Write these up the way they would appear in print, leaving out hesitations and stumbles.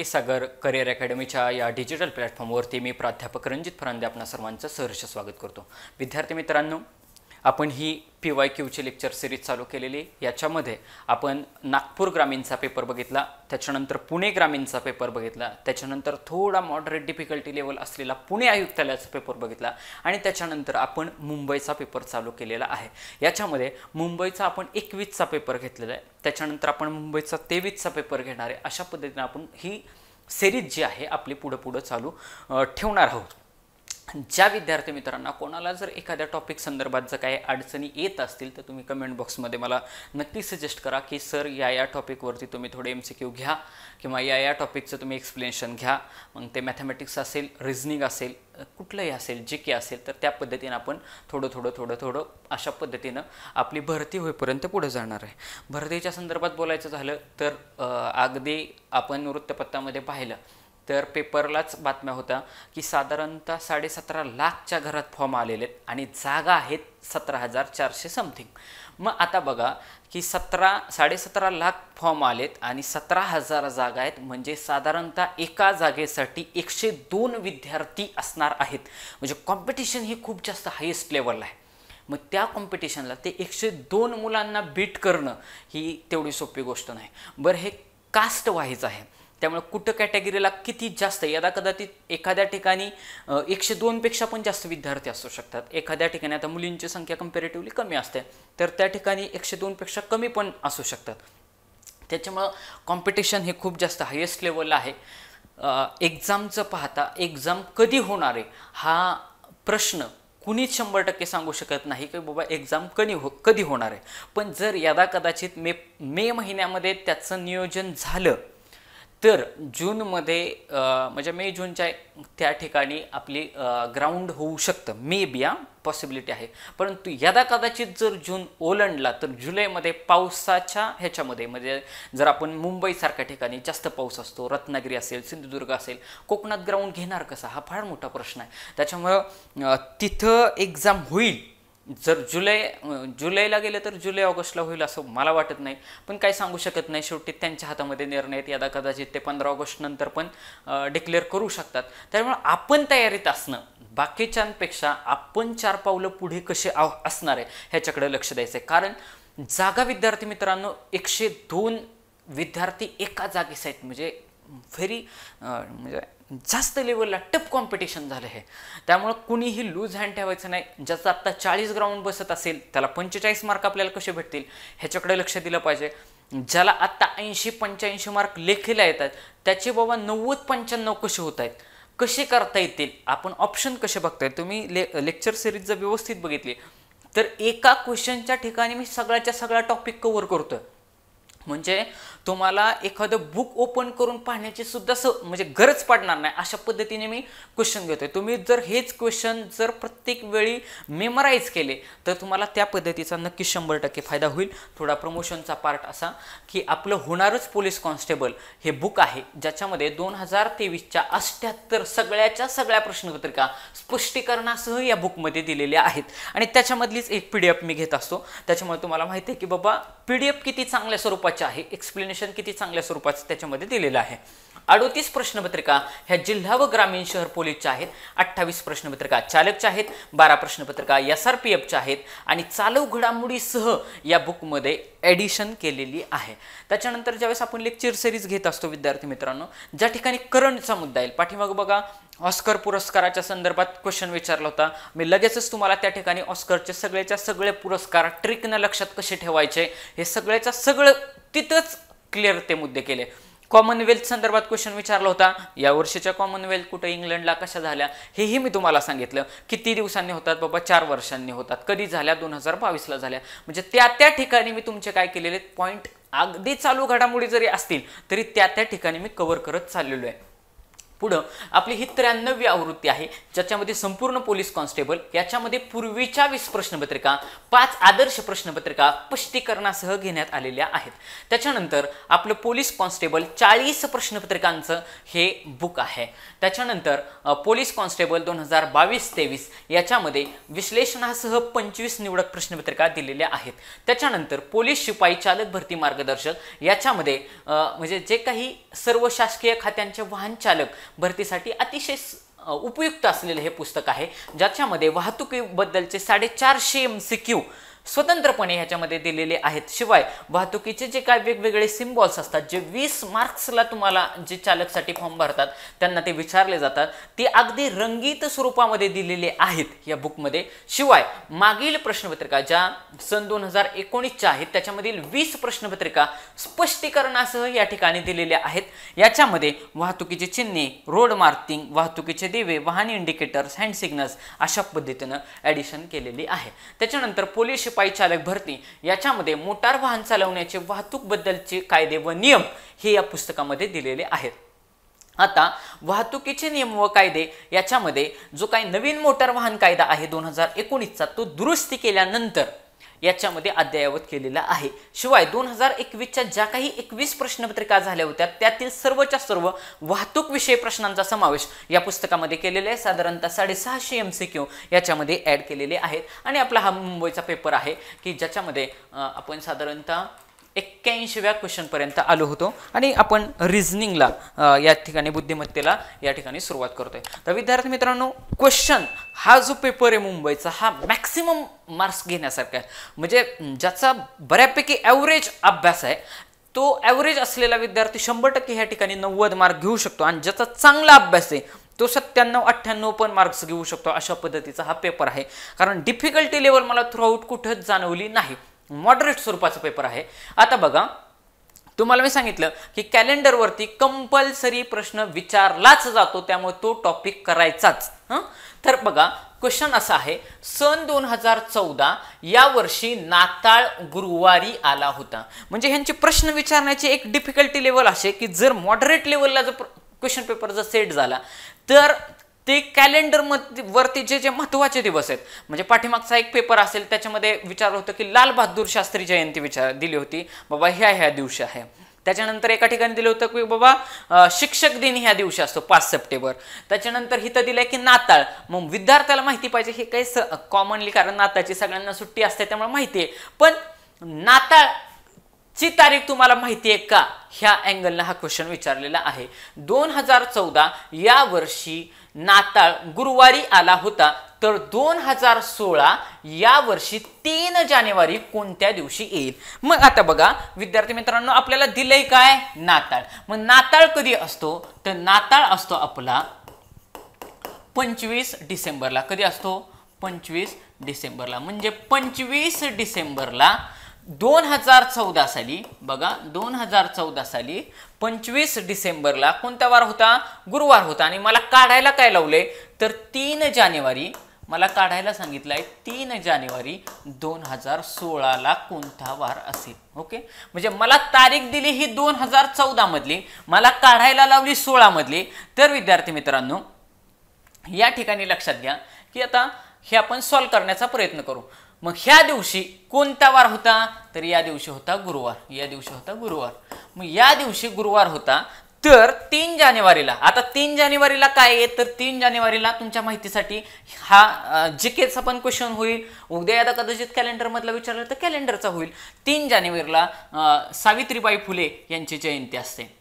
सागर career अकॅडमीच्या या digital प्लॅटफॉर्मवरती मी प्राध्यापक रणजित फरांदे आपणा सर्वांचं सहर्ष स्वागत करतो। विद्यार्थी मित्रांनो, आपण ही PYQची लेक्चर सिरीज चालू केलेली। याच्यामध्ये आपण नागपूर ग्रामीणचा पेपर बघितला, त्याच्यानंतर पुणे ग्रामीणचा पेपर बघितला, त्याच्यानंतर थोडा मॉडरेट डिफिकल्टी लेवल असलेला पुणे आयुक्तालयाचा पेपर बघितला आणि त्याच्यानंतर आपण मुंबईचा पेपर चालू केलेला आहे। याच्यामध्ये मुंबईचा आपण 21चा पेपर घेतलेला आहे, त्याच्यानंतर आपण मुंबईचा 23चा पेपर घेणार आहे। अशा पद्धतीने आपण ही सिरीज जी आहे आपली पुढे चालू ठेवणार आहोत। ज्या विद्यार्थी मित्रांना कोणाला जर एखाद्या टॉपिक संदर्भात जर काही अडचणी येत असतील तर तुम्ही कमेंट बॉक्समध्ये मला नक्की सजेस्ट करा की सर या टॉपिकवरती तुम्ही थोडे MCQ घ्या किंवा या टॉपिकचं तुम्ही एक्सप्लेनेशन घ्या। मग ते मॅथमॅटिक्स असेल, रिझनिंग असेल, कुठलंही असेल, GK असेल, तर त्या पद्धतीने आपण थोडं अशा पद्धतीनं आपली भरती होईपर्यंत पुढे जाणार आहे। भरतीच्या संदर्भात बोलायचं झालं तर अगदी आपण वृत्तपत्रामध्ये पाहिलं तर पेपरलाच बातम्या होत्या की साधारणतः 17.5 लाखच्या घरात फॉर्म आलेले आहेत आणि जागा आहेत 17,400 समथिंग। मग आता बघा की 17.5 लाख फॉर्म आलेत आणि 17,000 जागा आहेत, म्हणजे साधारणतः एका जागेसाठी 102 विद्यार्थी असणार आहेत। म्हणजे कॉम्पिटिशन ही खूप जास्त हायेस्ट लेवलला आहे। मग त्या कॉम्पिटिशनला ते 102 मुलांना बीट करणं ही तेवढी सोपी गोष्ट नाही। बरं, हे कास्ट वाईज आहे, त्यामुळे कुठं कॅटेगरीला किती जास्त, यदा कदाचित एखाद्या ठिकाणी 102 पेक्षा पण जास्त विद्यार्थी असू शकतात, एखाद्या ठिकाणी आता मुलींची संख्या कंपॅरेटिव्हली कमी असते तर त्या ठिकाणी 102 पेक्षा कमी पण असू शकतात। त्याच्यामुळं कॉम्पिटिशन हे खूप जास्त हायेस्ट लेवलला आहे। एक्झामचं पाहता एक्झाम कधी होणार आहे हा प्रश्न कुणीच 100% सांगू शकत नाही की बाबा एक्झाम कधी होणार आहे। पण जर यदा कदाचित मे महिन्यामध्ये त्याचं नियोजन झालं तर जूनमध्ये म्हणजे मे जूनच्या त्या ठिकाणी आपली ग्राउंड होऊ शकतं, मे बी पॉसिबिलिटी आहे। परंतु यदा कदाचित जर जून ओलांडला तर जुलैमध्ये पावसाच्या ह्याच्यामध्ये, म्हणजे जर आपण मुंबईसारख्या ठिकाणी जास्त पाऊस असतो, रत्नागिरी असेल, सिंधुदुर्ग असेल, कोकणात ग्राउंड घेणार कसा हा फार मोठा प्रश्न आहे। त्याच्यामुळं तिथं एक्झाम होईल, जर जुलैला गेलं तर जुलै ऑगस्टला होईल असं मला वाटत नाही, पण काही सांगू शकत नाही। शेवटी त्यांच्या हातामध्ये निर्णय आहेत, यदा कदाचित ते 15 ऑगस्ट नंतर पण डिक्लेअर करू शकतात। त्यामुळे आपण तयारीत असणं, बाकीच्यांपेक्षा आपण 4 पावलं पुढे कसे असणार आहे ह्याच्याकडे लक्ष द्यायचं आहे। कारण जागा विद्यार्थी मित्रांनो 102 विद्यार्थी एका जागेस आहेत, म्हणजे म्हणजे जास्त लेवलला टफ कॉम्पिटिशन झालं आहे। त्यामुळे कुणीही लूज हँड ठेवायचं नाही। ज्याचा आत्ता 40 ग्राउंड बसत असेल त्याला 45 मार्क आपल्याला कसे भेटतील ह्याच्याकडे लक्ष दिलं पाहिजे। ज्याला आत्ता 80-85 मार्क लेखीला येतात त्याचे बाबा 90-95 कसे होत आहेत, कसे करता येतील, आपण ऑप्शन कसे बघताय। तुम्ही लेक्चर सिरीज जर व्यवस्थित बघितली तर एका क्वेश्चनच्या ठिकाणी मी सगळ्याच्या सगळा टॉपिक कव्हर करतोय, म्हणजे तुम्हाला एखादं बुक ओपन करून पाहण्याची सुद्धा म्हणजे गरज पडणार नाही अशा पद्धतीने मी क्वेश्चन घेतोय। तुम्ही जर हेच क्वेश्चन जर प्रत्येक वेळी मेमराईज केले तर तुम्हाला त्या पद्धतीचा नक्की 100% फायदा होईल। थोडा प्रमोशनचा पार्ट असा की आपलं होणारच पोलीस कॉन्स्टेबल हे बुक आहे, ज्याच्यामध्ये 2023च्या 78 सगळ्या प्रश्नपत्रिका स्पष्टीकरणासह या बुकमध्ये दिलेल्या आहेत आणि त्याच्यामधलीच एक PDF मी घेत असतो। त्याच्यामुळे तुम्हाला माहिती आहे की बाबा PDF किती चांगल्या स्वरूपाचे आहे, एक्सप्लेनेशन किती चांगल्या स्वरूपाचं त्याच्यामध्ये दिलेलं आहे। 38 प्रश्नपत्रिका ह्या जिल्हा व ग्रामीण शहर पोलीसच्या आहेत, 28 प्रश्नपत्रिका चालकच्या आहेत, 12 प्रश्नपत्रिका SRPFच्या आहेत आणि चालू घडामोडीसह या बुकमध्ये ॲडिशन केलेली आहे। त्याच्यानंतर ज्यावेळेस आपण लेक्चर सिरीज घेत असतो विद्यार्थी मित्रांनो, ज्या ठिकाणी करंटचा मुद्दा येईल, पाठीमागं बघा ऑस्कर पुरस्काराच्या संदर्भात क्वेश्चन विचारला होता, मी लगेचच तुम्हाला त्या ठिकाणी ऑस्करचे सगळे पुरस्कार ट्रिकनं लक्षात कसे ठेवायचे हे सगळं तिथंच क्लिअर ते मुद्दे केले। कॉमनवेल्थ संदर्भात क्वेश्चन विचारला होता, या वर्षीच्या कॉमनवेल्थ कुठे इंग्लंडला कशा झाल्या हेही मी तुम्हाला सांगितलं। किती दिवसांनी होतात बाबा, 4 वर्षांनी होतात, कधी झाल्या 2022ला झाल्या। म्हणजे त्या ठिकाणी मी तुमचे काय केलेले पॉईंट अगदी चालू घडामोडी जरी असतील तरी त्या ठिकाणी मी कव्हर करत चाललेलो आहे। पुढं आपली ही 93वी आवृत्ती आहे, ज्याच्यामध्ये संपूर्ण पोलीस कॉन्स्टेबल याच्यामध्ये पूर्वीच्या 20 प्रश्नपत्रिका, 5 आदर्श प्रश्नपत्रिका स्पष्टीकरणासह घेण्यात आलेल्या आहेत. त्याच्यानंतर आपलं पोलीस कॉन्स्टेबल 40 प्रश्नपत्रिकांचं हे बुक आहे. त्याच्यानंतर पोलीस कॉन्स्टेबल 2022-23 याच्यामध्ये विश्लेषणासह 25 निवडक प्रश्नपत्रिका दिलेल्या आहेत. त्याच्यानंतर पोलीस शिपाई चालक भरती मार्गदर्शक याच्यामध्ये म्हणजे जे काही सर्व शासकीय खात्यांचे वाहन चालक भरतीसाठी अतिशय उपयुक्त असलेले हे पुस्तक आहे, ज्याच्यामध्ये वाहतुकीबद्दलचे 450 MCQ स्वतंत्रपणे ह्याच्यामध्ये दिलेले आहेत. शिवाय वाहतुकीचे जे काय वेगवेगळे सिम्बॉल्स असतात, जे 20 मार्क्सला तुम्हाला जे चालकसाठी फॉर्म भरतात त्यांना ते विचारले जातात, ते अगदी रंगीत स्वरूपामध्ये दिलेले आहेत या बुकमध्ये. शिवाय मागील प्रश्नपत्रिका ज्या सन 2019च्या आहेत त्याच्यामधील 20 प्रश्नपत्रिका स्पष्टीकरणासह या ठिकाणी दिलेल्या आहेत. याच्यामध्ये वाहतुकीची चिन्हे, रोड मार्किंग, वाहतुकीचे दिवे, वाहन इंडिकेटर्स, हँड सिग्नल्स अशा पद्धतीनं ॲडिशन केलेली आहे. त्याच्यानंतर पोलीस शिपाई चालक भरती याच्यामध्ये मोटार वाहन चालवण्याचे वाहतूक बद्दलचे कायदे व नियम हे या पुस्तकामध्ये दिलेले आहेत. आता वाहतुकीचे नियम व कायदे याच्यामध्ये जो काही नवीन मोटार वाहन कायदा आहे 2019चा तो दुरुस्ती केल्यानंतर याच्यामध्ये अद्ययावत केलेला आहे. शिवाय 2021च्या ज्या काही 21 प्रश्नपत्रिका झाल्या होत्या त्यातील सर्वच्या सर्व वाहतूक विषयी प्रश्नांचा समावेश या पुस्तकामध्ये केलेला आहे. साधारणतः 650 MCQ याच्यामध्ये ॲड केलेले आहेत. आणि आपला हा मुंबईचा पेपर आहे की ज्याच्यामध्ये आपण साधारणतः 81व्या क्वेश्चनपर्यंत आलो होतो आणि आपण रिझनिंगला या ठिकाणी बुद्धिमत्तेला या ठिकाणी सुरुवात करतोय. तर विद्यार्थी मित्रांनो, क्वेश्चन हा जो पेपर आहे मुंबईचा हा मॅक्सिमम मार्क्स घेण्यासारखा आहे. म्हणजे ज्याचा बऱ्यापैकी ॲव्हरेज अभ्यास आहे तो ॲव्हरेज असलेला विद्यार्थी 100% ह्या ठिकाणी 90 मार्क घेऊ शकतो आणि ज्याचा चांगला अभ्यास आहे तो 97-98 पण मार्क्स घेऊ शकतो. अशा पद्धतीचा हा पेपर आहे. कारण डिफिकल्टी लेवल मला थ्रूआउट कुठंच जाणवली नाही. मॉडरेट स्वरूपाचा पेपर आहे. आता बघा, तुम्हाला मी सांगितलं की कॅलेंडरवरती कंपल्सरी प्रश्न विचारलाच जातो, त्यामुळे तो टॉपिक करायचाच. तर बघा, क्वेश्चन असा आहे, सन 2014 या वर्षी नाताळ गुरुवारी आला होता. म्हणजे ह्यांचे प्रश्न विचारण्याची एक डिफिकल्टी लेवल असे की जर मॉडरेट लेवलला जर क्वेश्चन पेपर जर सेट झाला तर ते कॅलेंडर वरती जे महत्त्वाचे दिवस आहेत, म्हणजे पाठीमागचा एक पेपर असेल त्याच्यामध्ये विचारलं होतं की लाल बहादूर शास्त्री जयंती दिली होती, बाबा ह्या दिवशी आहे. त्याच्यानंतर एका ठिकाणी दिलं होतं की बाबा शिक्षक दिन ह्या दिवशी असतो 5 सप्टेंबर. त्याच्यानंतर हिथं दिलंय की नाताळ. मग विद्यार्थ्याला माहिती पाहिजे हे काही कॉमनली, कारण नाताळची सगळ्यांना सुट्टी असते त्यामुळे माहिती आहे, पण नाताळची तारीख तुम्हाला माहिती आहे का, ह्या अँगलनं हा क्वेश्चन विचारलेला आहे. 2014 या वर्षी नाताळ गुरुवारी आला होता, तर 2016 या वर्षी 3 जानेवारी कोणत्या दिवशी येईल. मग आता बघा विद्यार्थी मित्रांनो, आपल्याला दिलंय काय, नाताळ. मग नाताळ कधी असतो, तर नाताळ असतो आपला 25 डिसेंबरला. कधी असतो, 25 डिसेंबरला. म्हणजे 25 डिसेंबरला 2014 साली, बघा 2014 साली 25 डिसेंबरला कोणता वार होता, गुरुवार होता. आणि मला काढायला काय लावलंय, तर 3 जानेवारी मला काढायला सांगितलंय. 3 जानेवारी 2016ला कोणता वार असेल. ओके, म्हणजे मला तारीख दिली ही 2014 मधली, मला काढायला लावली 16 मधली. तर विद्यार्थी मित्रांनो, या ठिकाणी लक्षात घ्या की आता हे आपण सॉल्व्ह करण्याचा प्रयत्न करू. मग ह्या दिवशी कोणता वार होता, तर या दिवशी होता गुरुवार. या दिवशी होता गुरुवार. मग या दिवशी गुरुवार होता, तर 3 जानेवारीला, आता 3 जानेवारीला काय आहे, तर 3 जानेवारीला तुमच्या माहितीसाठी हा जीकेचा पण क्वेश्चन होईल. उद्या आता कदाचित कॅलेंडर मधला विचारलं तर कॅलेंडरचा होईल. 3 जानेवारीला सावित्रीबाई फुले यांची जयंती असते.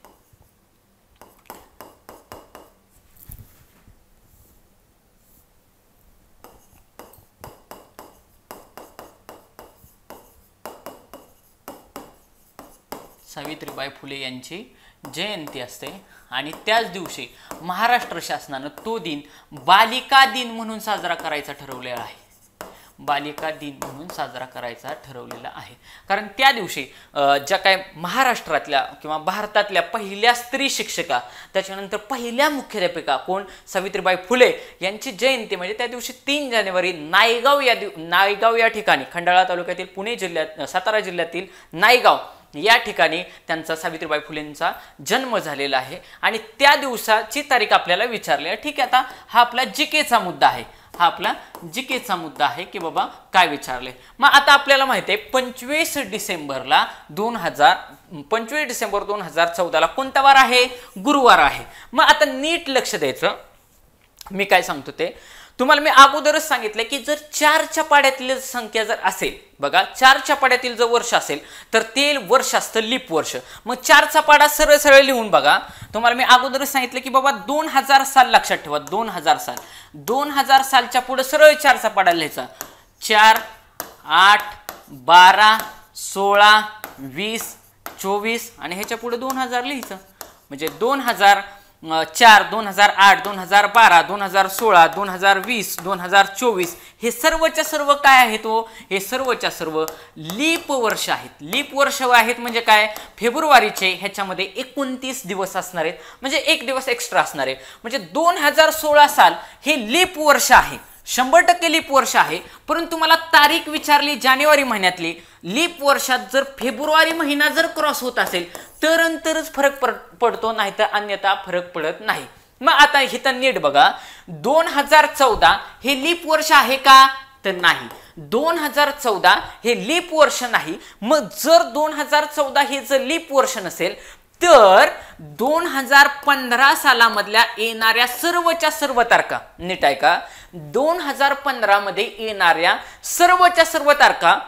सावित्रीबाई फुले यांची जयंती असते आणि त्याच दिवशी महाराष्ट्र शासनानं तो दिन बालिका दिन म्हणून साजरा करायचा ठरवलेला आहे. बालिका दिन म्हणून साजरा करायचा ठरवलेला आहे. कारण त्या दिवशी ज्या काय महाराष्ट्रातल्या किंवा भारतातल्या पहिल्या स्त्री शिक्षका, त्याच्यानंतर पहिल्या मुख्याध्यापिका कोण, सावित्रीबाई फुले यांची जयंती. म्हणजे त्या दिवशी 3 जानेवारी नायगाव या ठिकाणी, खंडाळा तालुक्यातील पुणे जिल्ह्यात, सातारा जिल्ह्यातील नायगाव या ठिकाणी त्यांचा सावित्रीबाई फुलेंचा जन्म झालेला आहे आणि त्या दिवसाची तारीख आपल्याला विचारली आहे. ठीक आहे, आता हा आपला जीकेचा मुद्दा आहे, हा आपला जीकेचा मुद्दा आहे की बाबा काय विचारले. मग आता आपल्याला माहिती आहे 25 डिसेंबर 2014 कोणता वार आहे? गुरुवार आहे. मग आता नीट लक्ष द्यायचं, मी काय सांगतो ते तुम्हाला मी अगोदरच सांगितलं की जर 4च्या पाड्यातील संख्या जर असेल, बघा 4च्या पाड्यातील जर वर्ष असेल तर ते वर्ष असतं लीप वर्ष. मग 4चा पाडा सरळ सरळ लिहून बघा. तुम्हाला मी अगोदरच सांगितलं की बाबा 2000 साल लक्षात ठेवा, 2000 साल. 2000 सालच्या पुढे सरळ 4चा पाडा लिहायचा. 4, 8, 12, 16, 20, 24 आणि ह्याच्या पुढे 2000 लिहायचं. म्हणजे 2004, 2008, 2012, 2016, 2020, 2024 हे सर्वच्या सर्व काय आहेत? हे सर्वच्या सर्व लीप वर्ष आहेत. लीप वर्ष आहेत म्हणजे काय? फेब्रुवारीचे ह्याच्यामध्ये 29 दिवस असणार आहेत, म्हणजे एक दिवस एक्स्ट्रा असणार आहे. म्हणजे 2016 साल हे लीप वर्ष आहे, 100% लीप वर्ष आहे. परंतु मला तारीख विचारली जानेवारी महिन्यातली. लीप वर्षात जर फेब्रुवारी महिना जर क्रॉस होत असेल तरच फरक पडतो, नाही तर अन्यथा फरक पडत नाही. मग आता इथं नीट बघा, 2014 हे लीप वर्ष आहे का? तर नाही. 2014 हे लीप वर्ष नाही. मग जर 2014 हे जर लीप वर्ष नसेल तर 2015 सालामधल्या येणाऱ्या सर्वच्या सर्व तारखा, नीट आहे का, 2015 मध्ये येणाऱ्या सर्वच्या सर्व तारखा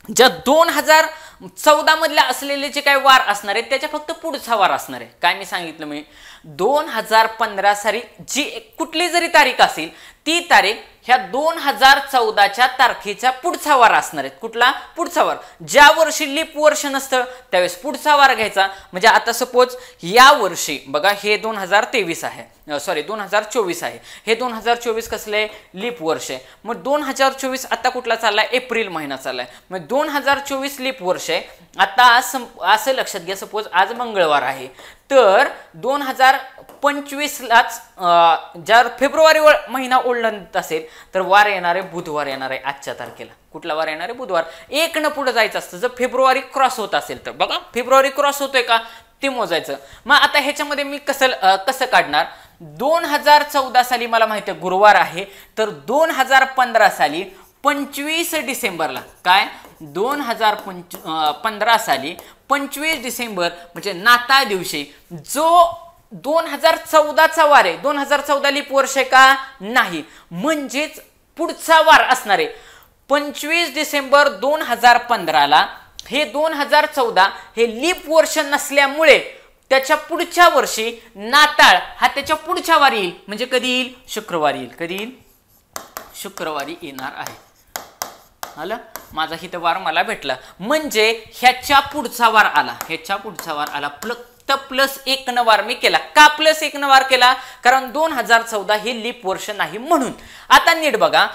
ज्या 2014 मधल्या असलेले जे काही वार असणार आहेत त्याच्या फक्त पुढचा वार असणार आहे. काय मी सांगितलं, मी 2015 साली जी कुठली जरी तारीख असेल ती तारीख ह्या 2014च्या तारखेचा पुढचा वार असणार आहेत. कुठला? पुढचा वार. ज्या वर्षी लीप वर्ष नसतं त्यावेळेस पुढचा वार घ्यायचा. म्हणजे आता सपोज या वर्षी बघा हे 2023 आहे, सॉरी 2024 आहे. हे 2024 कसले? लीप वर्ष आहे. मग 2024 आता कुठला चाललाय? एप्रिल महिना चाललाय. मग 2024 लीप वर्ष आहे. आता असं लक्षात घ्या, सपोज आज मंगळवार आहे तर 2025 लाच जर फेब्रुवारी महिना ओलांडत असेल तर वार येणार आहे बुधवार येणार आहे आजच्या तारखेला. कुठला वार येणार आहे? बुधवार. 1 न पुढे जायचं असतं. जर फेब्रुवारी क्रॉस होत असेल तर बघा फेब्रुवारी क्रॉस होतोय का ते मोजायचं. मग आता ह्याच्यामध्ये मी कसं काढणार? 2014 साली मला माहिती आहे गुरुवार आहे, तर 2015 साली 25 डिसेंबरला काय? 2015 साली 25 डिसेंबर म्हणजे नाताळ दिवशी जो 2014चा वार आहे. 2014 लीप वर्ष आहे का? नाही. म्हणजेच पुढचा वार असणार आहे 25 डिसेंबर 2015ला. हे 2014 हे लीप वर्ष नसल्यामुळे त्याच्या पुढच्या वर्षी नाताळ हा त्याच्या पुढच्या वारी येईल. म्हणजे कधी येईल? शुक्रवारी येईल. कधी येईल? शुक्रवारी येणार आहे. आलं? माझा हित वार मला भेटला म्हणजे ह्याच्या पुढचा वार आला, ह्याच्या पुढचा वार आला. फक्त +1 न वार मी केला. का +1 न वार केला? कारण 2014 हे लीप वर्ष नाही म्हणून. आता नीट बघा,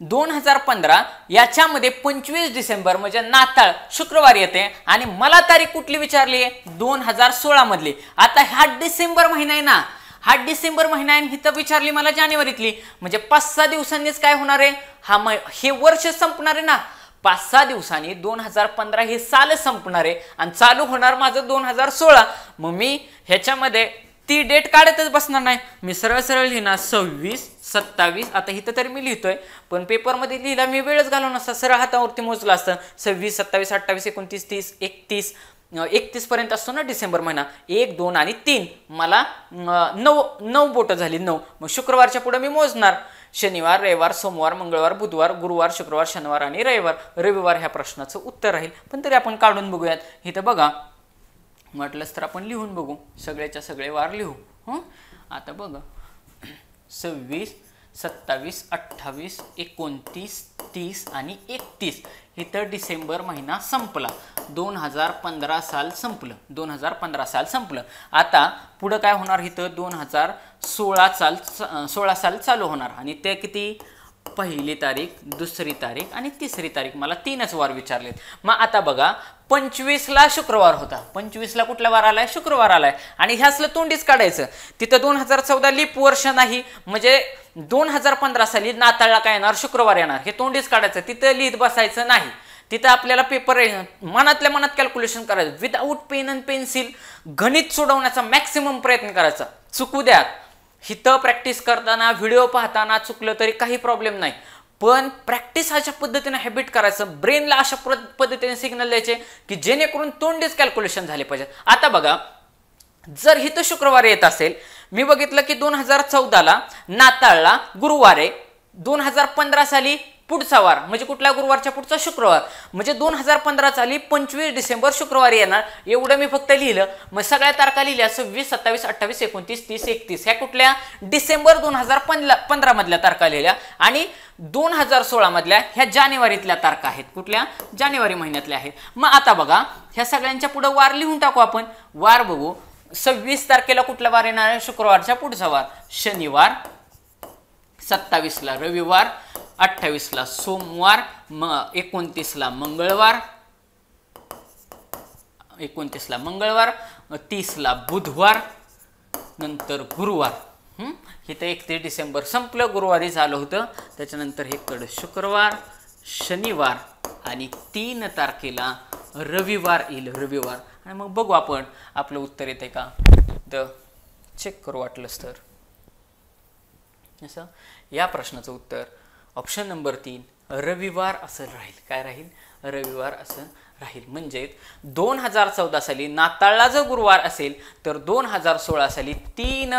2015 याच्यामध्ये 25 डिसेंबर म्हणजे नाताळ शुक्रवार येते आणि मला तारीख कुठली विचारली आहे? 2016 मधली. आता हा डिसेंबर महिना आहे ना, हा डिसेंबर महिना आहे, ही तर विचारली मला जानेवारीतली. म्हणजे 5-6 दिवसांनीच काय होणार आहे? हे वर्ष संपणार आहे ना. 5-6 दिवसांनी 2015 हे साल संपणार आहे आणि चालू होणार माझं 2016. मग मी ह्याच्यामध्ये ती डेट काढतच बसणार नाही. मी सरळ सरळ लिहिणार 26, 27. आता इथं तरी मी लिहितोय पण पेपरमध्ये लिहिला मी वेळच घालवून असता, सरळ हातावरती मोजलं असतं. 26, 27, 28, 29, 30, 31 पर्यंत असतो ना डिसेंबर महिना. 1, 2 आणि 3 मला 9 बोटं झाली. 9. मग शुक्रवारच्या पुढे मी मोजणार. शनिवार, रविवार, सोमवार, मंगळवार, बुधवार, गुरुवार, शुक्रवार, शनिवार आणि रविवार ह्या प्रश्नाचं उत्तर राहील. पण तरी आपण काढून बघूयात. इथं बघा, म्हटलंच तर आपण लिहून बघू, सगळ्याच्या सगळे वार लिहू. आता बघा 26, 27, 28, 29, 30 आणि 31. इथं डिसेंबर महिना संपला. 2015 साल संपलं. 2015 साल संपलं. आता पुढं काय होणार? इथं 2016 साल चालू होणार आणि ते किती? पहिली तारीख, दुसरी तारीख आणि तिसरी तारीख. मला 3च वार विचारलेत. मग आता बघा 25ला शुक्रवार होता. 25ला कुठला वार आलाय? शुक्रवार आलाय. आणि ह्यासलं तोंडीच काढायचं. तिथं 2014 लीप वर्ष नाही म्हणजे 2015 साली नाताळला काय येणार? शुक्रवार येणार. हे तोंडीच काढायचं. तिथं लिहित बसायचं नाही. तिथं आपल्याला पेपर मनातल्या मनात कॅल्क्युलेशन करायचं, विदाऊट पेन अँड पेन्सिल गणित सोडवण्याचा मॅक्सिमम प्रयत्न करायचा. चुकू द्या, इथं प्रॅक्टिस करताना व्हिडिओ पाहताना चुकलं तरी काही प्रॉब्लेम नाही, पण प्रॅक्टिस अशा पद्धतीने हॅबिट करायचं, ब्रेनला अशा पद्धतीने सिग्नल द्यायचे की जेणेकरून तोंडीच कॅल्क्युलेशन झाले पाहिजे. आता बघा, जर इथं शुक्रवार येत असेल, मी बघितलं की 2014ला नाताळला गुरुवार आहे, 2015 साली पुढचा वार म्हणजे कुठल्या गुरुवारच्या पुढचा शुक्रवार, म्हणजे 2015 साली 25 डिसेंबर शुक्रवारी येणार. एवढं मी फक्त लिहिलं. मग सगळ्या तारखा लिहिल्या 26, 27, 28, 29, 30, 31 ह्या कुठल्या डिसेंबर 2015 मधल्या तारखा लिहिल्या आणि 2016 मधल्या ह्या जानेवारीतल्या तारखा आहेत. कुठल्या? जानेवारी महिन्यातल्या आहेत. मग आता बघा, ह्या सगळ्यांच्या पुढे वार लिहून टाकू आपण. वार बघू, 26 तारखेला कुठला वार येणार आहे? शुक्रवारच्या पुढचा वार शनिवार, 27ला रविवार, 28ला सोमवार, 29ला मंगळवार, 30ला बुधवार, नंतर गुरुवार. इथं 31 डिसेंबर संपलं, गुरुवारी झालं होतं. त्याच्यानंतर हे कडे शुक्रवार, शनिवार आणि 3 तारखेला रविवार येईल, रविवार. आणि मग बघू आपण आपलं उत्तर येते का, तर चेक करू वाटलंच तर. असं या प्रश्नाचं उत्तर ऑप्शन नंबर 3 रविवार असं राहील. काय राहील? रविवार असं राहील. म्हणजे 2014 साली नाताळला जर गुरुवार असेल तर 2016 साली 3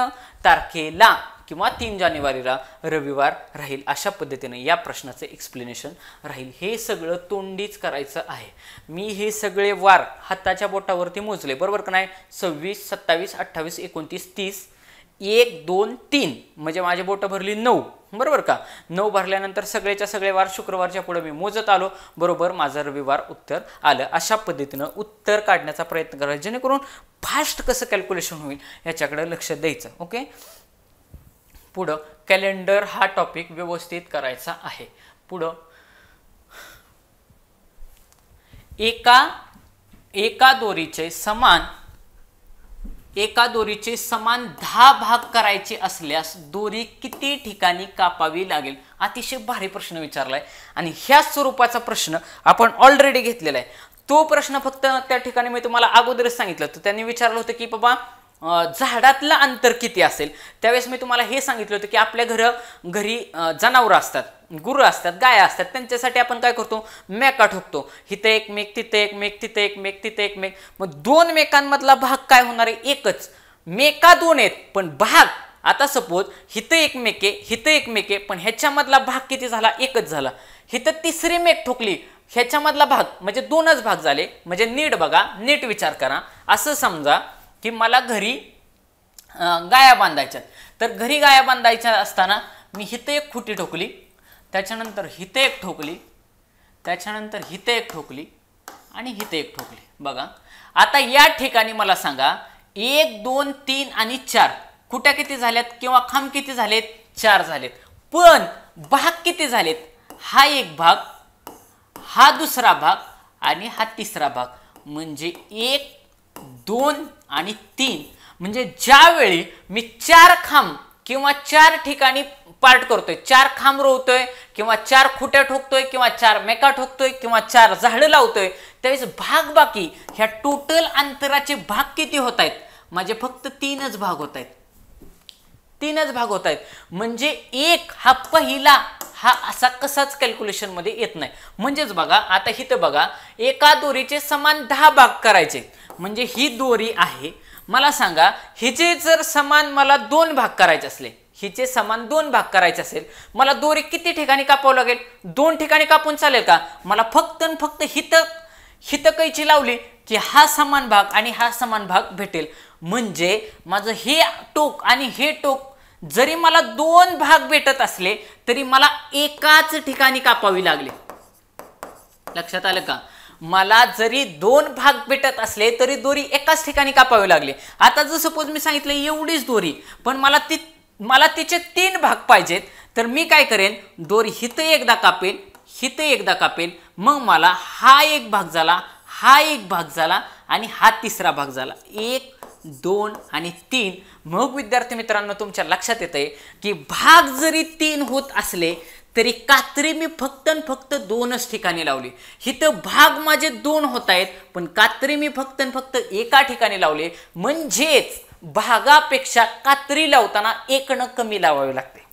तारखेला किंवा 3 जानेवारीला रविवार राहील. अशा पद्धतीने या प्रश्नाचं एक्सप्लेनेशन राहील. हे सगळं तोंडीच करायचं आहे. मी हे सगळे वार हाताच्या बोटावरती मोजले, बरोबर का नाही? 26, 27, 28, 29, 30, 1, 2, 3 म्हणजे माझी बोटं भरली 9, बरोबर का? 9 भरल्यानंतर सगळेच्या सगळे वार शुक्रवारच्या पुढे मी मोजत आलो, बरोबर माझं रविवार उत्तर आलं. अशा पद्धतीनं उत्तर काढण्याचा प्रयत्न करायचा, जेणेकरून फास्ट कसं कॅल्क्युलेशन होईल याच्याकडे लक्ष द्यायचं. ओके, पुढं कॅलेंडर हा टॉपिक व्यवस्थित करायचा आहे. पुढं एका दोरीचे समान 10 भाग करायचे असल्यास दोरी किती ठिकाणी कापावी लागेल? अतिशय भारी प्रश्न विचारलाय आणि ह्या स्वरूपाचा प्रश्न आपण ऑलरेडी घेतलेला आहे. तो प्रश्न फक्त त्या ठिकाणी मी तुम्हाला अगोदरच सांगितलं. तर त्यांनी विचारलं होतं की बाबा झाडातलं अंतर किती असेल. त्यावेळेस मी तुम्हाला हे सांगितलं होतं की आपल्या घरी जनावरं असतात, गुरं असतात, गाय असतात, त्यांच्यासाठी आपण काय करतो? मेका ठोकतो. इथे एक मेक, तिथे एक मेक, तिथे एक मेक, तिथे एक मेक. मग 2 मेकांमधला भाग काय होणार आहे? एकच. मेका 2 आहेत पण भाग, आता सपोज हिथं एक मेक आहे, हिथं एक मेक आहे, पण ह्याच्यामधला भाग किती झाला? एकच झाला. हिथं 3री मेक ठोकली, ह्याच्यामधला भाग म्हणजे 2च भाग झाले. म्हणजे नीट बघा, नीट विचार करा. असं समजा की मला घरी गाया बांधायच्या, तर घरी गाया बांधायच्या असताना मी हिथं एक खुटी ठोकली, त्याच्यानंतर हिथं एक ठोकली, त्याच्यानंतर हिथं एक ठोकली आणि हिथं एक ठोकली. बघा आता या ठिकाणी मला सांगा 1, 2, 3 आणि 4 खुट्या किती झाल्यात किंवा खांब किती झालेत? 4 झालेत. पण भाग किती झालेत? हा एक भाग, हा दुसरा भाग आणि हा तिसरा भाग. म्हणजे 1, 2 आणि 3. म्हणजे ज्यावेळी मी 4 खांब किंवा 4 ठिकाणी पार्ट करतोय, 4 खांब रोवतोय किंवा 4 खुट्या ठोकतोय किंवा 4 मेका ठोकतोय किंवा 4 झाडं लावतोय, त्यावेळेस भाग बाकी ह्या टोटल अंतराचे भाग किती होत आहेत? माझे फक्त 3च भाग होत आहेत. 3च भाग होत आहेत. म्हणजे 1 हा पहिला हा असा कसाच कॅल्क्युलेशन मध्ये येत नाही. म्हणजेच बघा आता इथं बघा, एका दोरीचे समान 10 भाग करायचे. म्हणजे ही दोरी आहे, मला सांगा हिचे जर समान मला 2 भाग करायचे असले, हिचे समान 2 भाग करायचे असेल, मला दोरी किती ठिकाणी कापावं लागेल? 2 ठिकाणी कापून चालेल का? मला फक्त हिथं कैची लावली की हा समान भाग आणि हा समान भाग भेटेल. म्हणजे माझं हे टोक आणि हे टोक जरी मला 2 भाग भेटत असले तरी मला एकाच ठिकाणी कापावी लागले. लक्षात आलं का? मला जरी 2 भाग भेटत असले तरी दोरी एकाच ठिकाणी कापावी लागली. आता जर सपोज मी सांगितलं एवढीच दोरी, पण मला तिचे 3 भाग पाहिजेत, तर मी काय करेन? दोरी हिथं एकदा कापेल, हिथं एकदा कापेल, मग मला हा एक भाग झाला, हा एक भाग झाला आणि हा तिसरा भाग झाला. 1, 2 आणि 3. मग विद्यार्थी मित्रांनो तुमच्या लक्षात येतंय की भाग जरी 3 होत असले तरी कात्री मी फक्त आणि फक्त 2च ठिकाणी लावली. इथं भाग माझे 2 होत आहेत, पण कात्री मी फक्त आणि फक्त एका ठिकाणी लावले. म्हणजेच भागापेक्षा कात्री लावताना 1 न कमी लावावे लागते.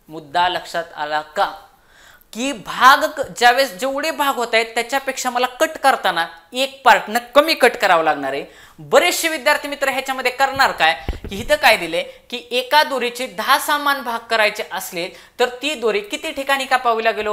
मुद्दा लक्षात आला का? की भाग ज्यावेळेस जेवढे भाग होत आहेत त्याच्यापेक्षा मला कट करताना 1 पार्टनं कमी कट करावं लागणार आहे. बरेचसे विद्यार्थी मित्र ह्याच्यामध्ये करणार काय, की इथं काय दिले की एका दोरीचे 10 समान भाग करायचे असले तर ती दोरी किती ठिकाणी कापावी लागेल?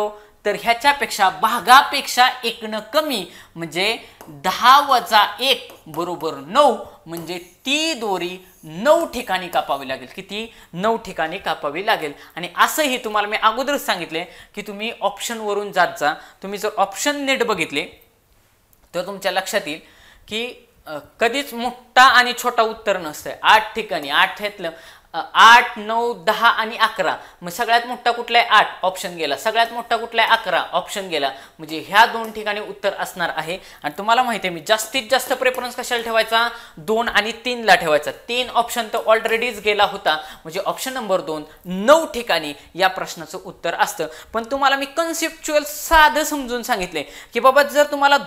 तर ह्याच्यापेक्षा भागापेक्षा 1 न कमी म्हणजे 10 वजा 1 बरोबर 9, म्हणजे ती दोरी 9 ठिकाणी कापावी लागेल. किती? 9 ठिकाणी कापावी लागेल. आणि असंही तुम्हाला मी अगोदरच सांगितले की तुम्ही ऑप्शनवरून जात जा. तुम्ही जर ऑप्शन नीट बघितले तर तुमच्या लक्षात येईल की कधीच मोठा आणि छोटा उत्तर नसतं. 8 ठिकाणी 8 घेतलं, 8, 9, 10 आणि 11. मग सगळ्यात मोठा कुठला आहे? 8 ऑप्शन गेला. सगळ्यात मोठा कुठला आहे? 11 ऑप्शन गेला. म्हणजे ह्या 2 ठिकाणी उत्तर असणार आहे. आणि तुम्हाला माहिती आहे मी जास्तीत जास्त प्रेफरन्स कशाला ठेवायचा? 2 आणि 3 ला ठेवायचा. 3 ऑप्शन तर ऑलरेडीच गेला होता. म्हणजे ऑप्शन नंबर 2 9 ठिकाणी या प्रश्नाचं उत्तर असतं. पण तुम्हाला मी कन्सेप्च्युअल साधं समजून सांगितले की बाबा जर तुम्हाला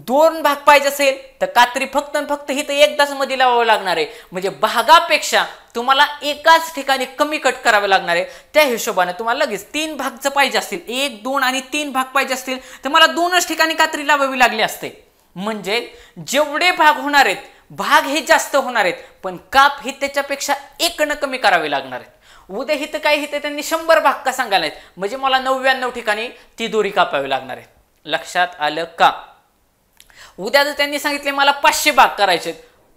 2 भाग पाहिजे असेल तर कात्री फक्त आणि फक्त इथं एकदाच मध्ये लावावं लागणार आहे. म्हणजे भागापेक्षा तुम्हाला एकाच ठिकाणी कमी कट करावे लागणार आहे. त्या हिशोबाने तुम्हाला लगेच 3 भाग जर पाहिजे असतील, 1, 2 आणि 3 भाग पाहिजे असतील तर मला 2च ठिकाणी कात्री लावावी लागली असते. म्हणजे जेवढे भाग होणार आहेत, भाग हे जास्त होणार आहेत, पण काप हे त्याच्यापेक्षा 1 न कमी करावे लागणार आहेत. उद्या हिथं काय हिथं त्यांनी 100 भाग का सांगायला आहेत, म्हणजे मला 99 ठिकाणी ती दोरी कापावी लागणार आहे. लक्षात आलं का? उद्या जर त्यांनी सांगितले मला 500 भाग करायचे,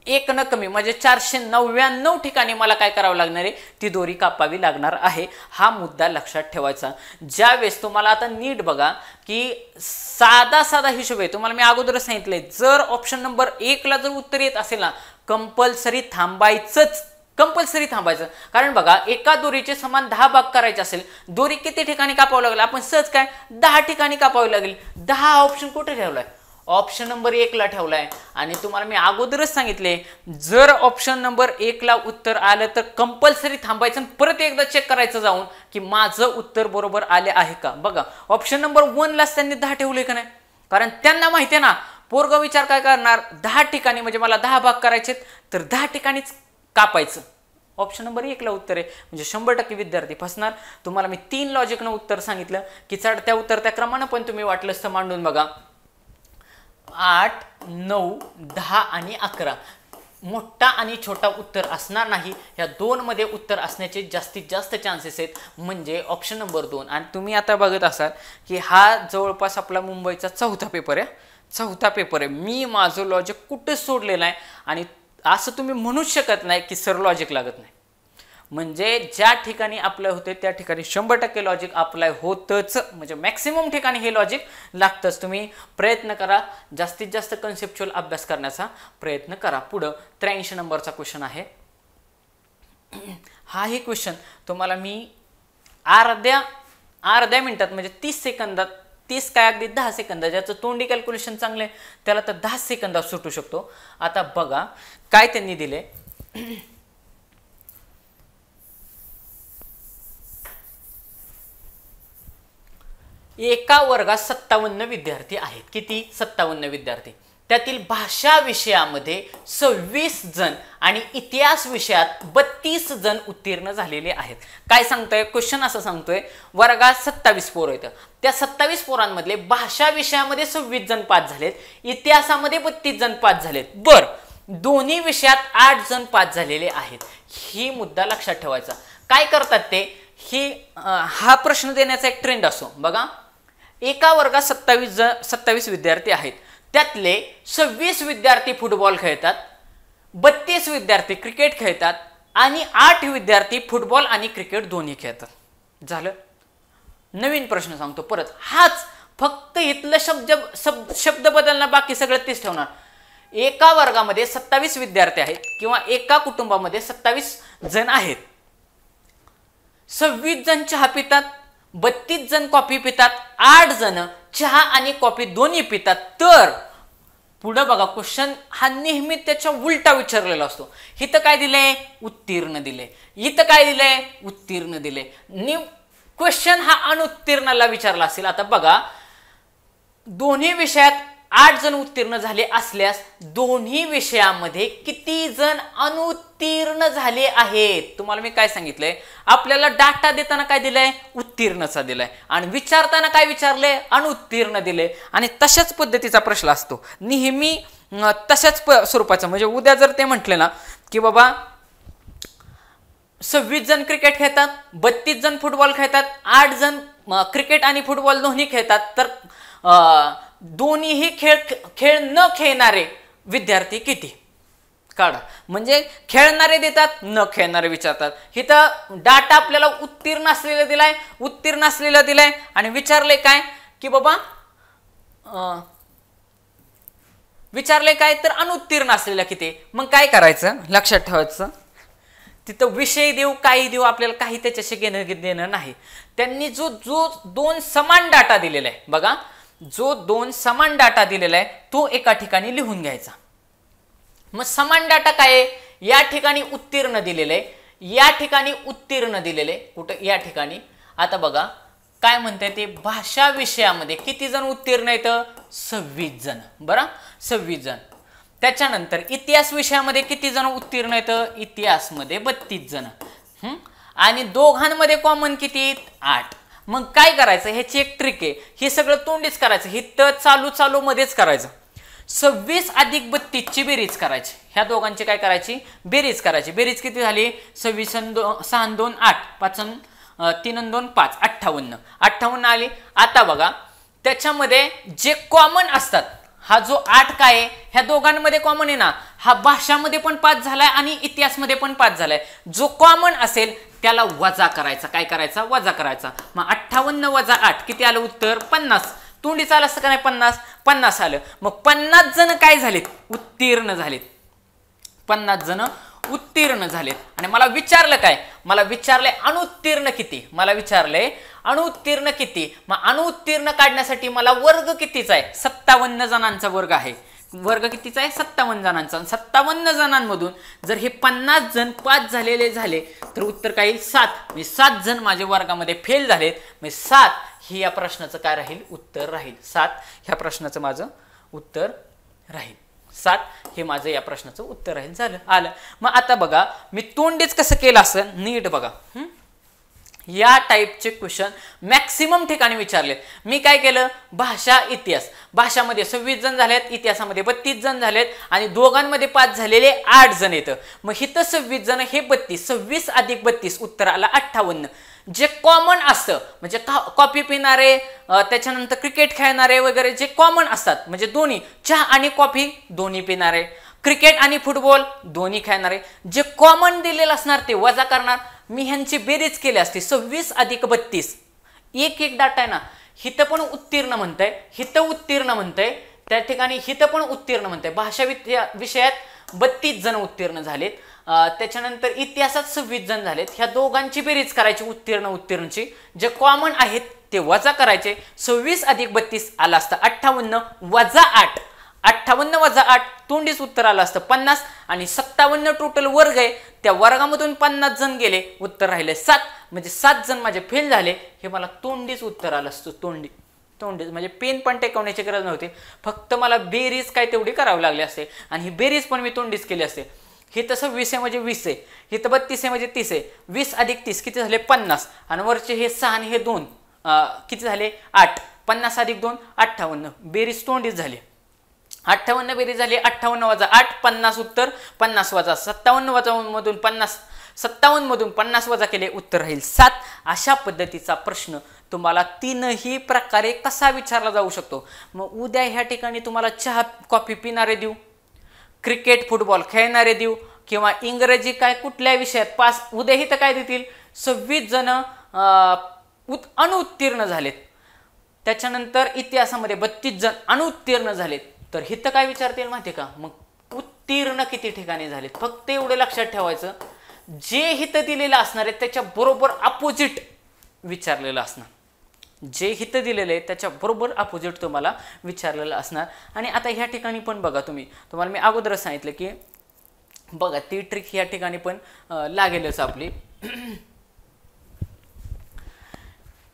1 न कमी म्हणजे 499 ठिकाणी मला काय करावं लागणार आहे? ती दोरी कापावी लागणार आहे. हा मुद्दा लक्षात ठेवायचा. ज्यावेळेस तुम्हाला आता नीट बघा की साधा हिशोब आहे. तुम्हाला मी अगोदरच सांगितलंय जर ऑप्शन नंबर 1 ला जर उत्तर येत असेल ना कंपल्सरी थांबायचं. कारण बघा एका दोरीचे समान 10 भाग करायचे असेल, दोरी किती ठिकाणी कापावं लागेल? आपण सहज काय 10 ठिकाणी कापावी लागेल. 10 ऑप्शन कुठे ठेवलाय? ऑप्शन नंबर 1 ला ठेवलाय. आणि तुम्हाला मी अगोदरच सांगितले जर ऑप्शन नंबर 1 ला उत्तर आलं तर कंपल्सरी थांबायचं आणि परत एकदा चेक करायचं जाऊन की माझं उत्तर बरोबर आले आहे का. बघा ऑप्शन नंबर 1 लाच त्यांनी 10 ठेवले का नाही? कारण त्यांना माहिती आहे ना पोरगा विचार काय करणार, 10 ठिकाणी म्हणजे मला 10 भाग करायचे तर 10 ठिकाणीच कापायचं. ऑप्शन नंबर 1 ला उत्तर आहे. म्हणजे 100% विद्यार्थी फसणार. तुम्हाला मी 3 लॉजिकनं उत्तर सांगितलं की चढत्या उतरत्या क्रमानं पण तुम्ही वाटलंच तर मांडून बघा. 8, 9, 10 आणि 11 मोठा आणि छोटा उत्तर असणार नाही. या 2 मध्ये उत्तर असण्याचे जास्तीत जास्त चान्सेस आहेत. म्हणजे ऑप्शन नंबर 2. आणि तुम्ही आता बघत असाल की हा जवळपास आपला मुंबईचा 4था पेपर आहे. मी माझं लॉजिक कुठेच सोडलेलं नाही. आणि असं तुम्ही म्हणूच शकत नाही की सर लॉजिक लागत नाही. म्हणजे ज्या ठिकाणी अप्लाय होते त्या ठिकाणी 100% लॉजिक अप्लाय होतच. म्हणजे मॅक्सिमम ठिकाणी हे लॉजिक लागतंच. तुम्ही प्रयत्न करा, जास्तीत जास्त कन्सेप्च्युअल अभ्यास करण्याचा प्रयत्न करा. पुढं 83 नंबरचा क्वेश्चन आहे. हाही क्वेश्चन तुम्हाला मी अर्ध्या मिनिटात म्हणजे 30 सेकंदात, 30 काय अगदी 10 सेकंदात, ज्याचं तोंडी कॅल्क्युलेशन चांगलं आहे त्याला तर 10 सेकंदात सुटू शकतो. आता बघा काय त्यांनी दिले. एका वर्गात 57 विद्यार्थी आहेत. किती? 57 विद्यार्थी. त्यातील भाषा विषयामध्ये 26 जण आणि इतिहास विषयात 32 जण उत्तीर्ण झालेले आहेत. काय सांगतोय क्वेश्चन? असं सांगतोय वर्गात 27 पोरं आहेत. त्या 27 पोरांमधले भाषा विषयामध्ये 26 जण पास झालेत, इतिहासामध्ये 32 जण पास झालेत. बर, दोन्ही विषयात 8 जण पास झालेले आहेत. ही मुद्दा लक्षात ठेवायचा. काय करतात ते? हा प्रश्न देण्याचा एक ट्रेंड असतो. बघा एका वर्गात 27 विद्यार्थी आहेत. त्यातले 26 विद्यार्थी फुटबॉल खेळतात, 32 विद्यार्थी क्रिकेट खेळतात आणि 8 विद्यार्थी फुटबॉल आणि क्रिकेट दोन्ही खेळतात. झालं. नवीन प्रश्न सांगतो परत. हाच फक्त इथलं शब्द बदलणार, बाकी सगळं तेच ठेवणार. एका वर्गामध्ये 27 विद्यार्थी आहेत किंवा एका कुटुंबामध्ये 27 जण आहेत. 26 जण चहा पितात, 32 जण कॉफी पितात, 8 जण चहा आणि कॉफी दोन्ही पितात. तर पुढे बघा क्वेश्चन हा नेहमी त्याच्या उलटा विचारलेला असतो. इथं काय दिले? उत्तीर्ण दिले. इथं काय दिले? उत्तीर्ण दिले. क्वेश्चन हा अनुत्तीर्णाला विचारला असेल. आता बघा, दोन्ही विषयात 8 जण उत्तीर्ण झाले असल्यास दोन्ही विषयामध्ये किती जण अनुत्तीर्ण झाले आहेत. तुम्हाला मी काय सांगितलंय, आपल्याला डाटा देताना काय दिलंय, उत्तीर्णचा दिलाय, आणि विचारताना काय विचारले, अनुत्तीर्ण दिले. आणि तशाच पद्धतीचा प्रश्न असतो नेहमी, तशाच स्वरूपाचा. म्हणजे उद्या जर ते म्हटले ना की बाबा 26 जण क्रिकेट खेळतात, 32 जण फुटबॉल खेळतात, 8 जण क्रिकेट आणि फुटबॉल दोन्ही खेळतात, तर दोन्हीही खेळ न खेळणारे विद्यार्थी किती काढा. म्हणजे खेळणारे देतात, न खेळणारे विचारतात. इथं डाटा आपल्याला उत्तीर्ण असलेला दिलाय, उत्तीर्ण असलेला दिलाय, आणि विचारले काय की बाबा विचारले काय तर अनुत्तीर्ण असलेला किती. मग काय करायचं, लक्षात ठेवायचं, तिथं विषय देऊ काही देऊ आपल्याला काही त्याच्याशी घेणं देणं नाही. त्यांनी जो 2 समान डाटा दिलेला आहे, बघा जो 2 समान डाटा दिलेला आहे तो एका ठिकाणी लिहून घ्यायचा. मग समान डाटा काय आहे, या ठिकाणी उत्तीर्ण दिलेले आहे, या ठिकाणी उत्तीर्ण दिलेले, कुठं या ठिकाणी. आता बघा काय म्हणते ते, भाषा विषयामध्ये किती जण उत्तीर्ण आहेत, 26 जण. बरं, 26 जण. त्याच्यानंतर इतिहास विषयामध्ये किती जण उत्तीर्ण आहेत, इतिहासमध्ये 32 जण. आणि दोघांमध्ये कॉमन किती, 8. मग काय करायचं, ह्याची एक ट्रिक आहे, हे सगळं तोंडीच करायचं, हे तर चालू मध्येच करायचं. 26 अधिक 32 ची बेरीज करायची, ह्या दोघांची काय करायची, बेरीज करायची. बेरीज किती झाली, 26 आणि 6 आणि 2 8, 5 आणि 3 आणि 2 5, 58 आली. आता बघा त्याच्यामध्ये जे कॉमन असतात, हा जो 8 काय आहे, ह्या दोघांमध्ये कॉमन आहे ना, हा भाषामध्ये पण 5 झालाय आणि इतिहासमध्ये पण 5 झालाय. जो कॉमन असेल त्याला वजा करायचा. काय करायचा, वजा करायचा. मग 58 वजा 8 किती आलं उत्तर, 50. तोंडी चाल असतं का नाही, 50 आलं. मग 50 जण काय झालेत, उत्तीर्ण झालेत. 50 जण उत्तीर्ण झालेत. आणि मला विचारलं काय, मला विचारलंय अनुत्तीर्ण किती, मला विचारलंय अनुत्तीर्ण किती. मग अनुत्तीर्ण काढण्यासाठी मला वर्ग कितीचा आहे, 57 जणांचा वर्ग आहे. वर्ग कितीचा आहे, 57 जणांचा. 57 जणांमधून जर हे 50 जण 5 झालेले झाले तर उत्तर काय येईल, 7. म्हणजे 7 जण माझ्या वर्गामध्ये फेल झालेत. म्हणजे 7 ही या प्रश्नाचं काय राहील, उत्तर राहील. 7 ह्या प्रश्नाचं माझं उत्तर राहील. 7 हे माझं या प्रश्नाचं उत्तर राहील. झालं, आलं. मग आता बघा मी तोंडीच कसं केलं असं नीट बघा. या टाईपचे क्वेश्चन मॅक्सिमम ठिकाणी विचारलेत. मी काय केलं, भाषा इतिहास, भाषामध्ये 26 जण झालेत, इतिहासामध्ये 32 जण झालेत, आणि दोघांमध्ये 5 झालेले 8 जण येतं. मग इथं 26 जण, हे 32, 26 अधिक 32 उत्तर आला 58. जे कॉमन असतं म्हणजे कॉफी पिणारे, त्याच्यानंतर क्रिकेट खेळणारे वगैरे जे कॉमन असतात, म्हणजे दोन्ही चहा आणि कॉफी दोन्ही पिणारे, क्रिकेट आणि फुटबॉल दोन्ही खेळणारे, जे कॉमन दिलेलं असणार ते वजा करणार. मी ह्यांची बेरीज केली असते, 26 अधिक 32, एक डाटा आहे ना, हिथं पण उत्तीर्ण म्हणतंय, हिथं उत्तीर्ण म्हणतंय, त्या ठिकाणी हिथं पण उत्तीर्ण म्हणतंय. भाषा विषयात 32 जण उत्तीर्ण झालेत, त्याच्यानंतर इतिहासात 26 जण झालेत. ह्या दोघांची बेरीज करायची, उत्तीर्णची, जे कॉमन आहेत ते वजा करायचे. 26 अधिक 32 आला असतं 58 वजा 8, 58 वजा 8 तोंडीच उत्तर आलं असतं 50. आणि 57 टोटल वर्ग आहे, त्या वर्गामधून 50 जण गेले, उत्तर राहिले 7. म्हणजे 7 जण माझे फेल झाले. हे मला तोंडीच उत्तर आलं असतं. तोंडीच म्हणजे पेन पण टेकवण्याची गरज नव्हती, फक्त मला बेरीज काय तेवढी करावी लागली असते, आणि ही बेरीज पण मी तोंडीच केली असते. हे तसं 20 आहे म्हणजे 20 आहे, हे तर 32 आहे म्हणजे 30 आहे. 20 अधिक 30 किती झाले, 50. आणि वरचे हे 6 आणि हे 2 किती झाले, 8. 50 अधिक 2 58. बेरीज तोंडीच झाली. 58 बेरीज झाली, 58 वजा 8 50 उत्तर, 50 वजा 57 वजा मधून 50, 57 मधून 50 वजा केले, उत्तर राहील 7. अशा पद्धतीचा प्रश्न तुम्हाला तीनही प्रकारे कसा विचारला जाऊ शकतो. मग उद्या ह्या ठिकाणी तुम्हाला चहा कॉफी पिणारे देऊ, क्रिकेट फुटबॉल खेळणारे देऊ, किंवा इंग्रजी काय कुठल्या विषयात पास, उद्याही तर काय देतील, 26 जण अनुत्तीर्ण झालेत. त्याच्यानंतर इतिहासामध्ये 32 जण अनुत्तीर्ण झालेत. तर हिथं काय विचारतील माहिती का, मग उत्तीर्ण किती ठिकाणी झालेत. फक्त एवढं लक्षात ठेवायचं, जे हिथं दिलेलं असणार आहे त्याच्या बरोबर अपोजिट विचारलेलं असणार. जे हिथं दिलेलं आहे त्याच्या बरोबर अपोजिट तुम्हाला विचारलेलं असणार. आणि आता ह्या ठिकाणी पण बघा, तुम्हाला मी अगोदरच सांगितलं की बघा ती ट्रिक या ठिकाणी पण लागेलच आपली.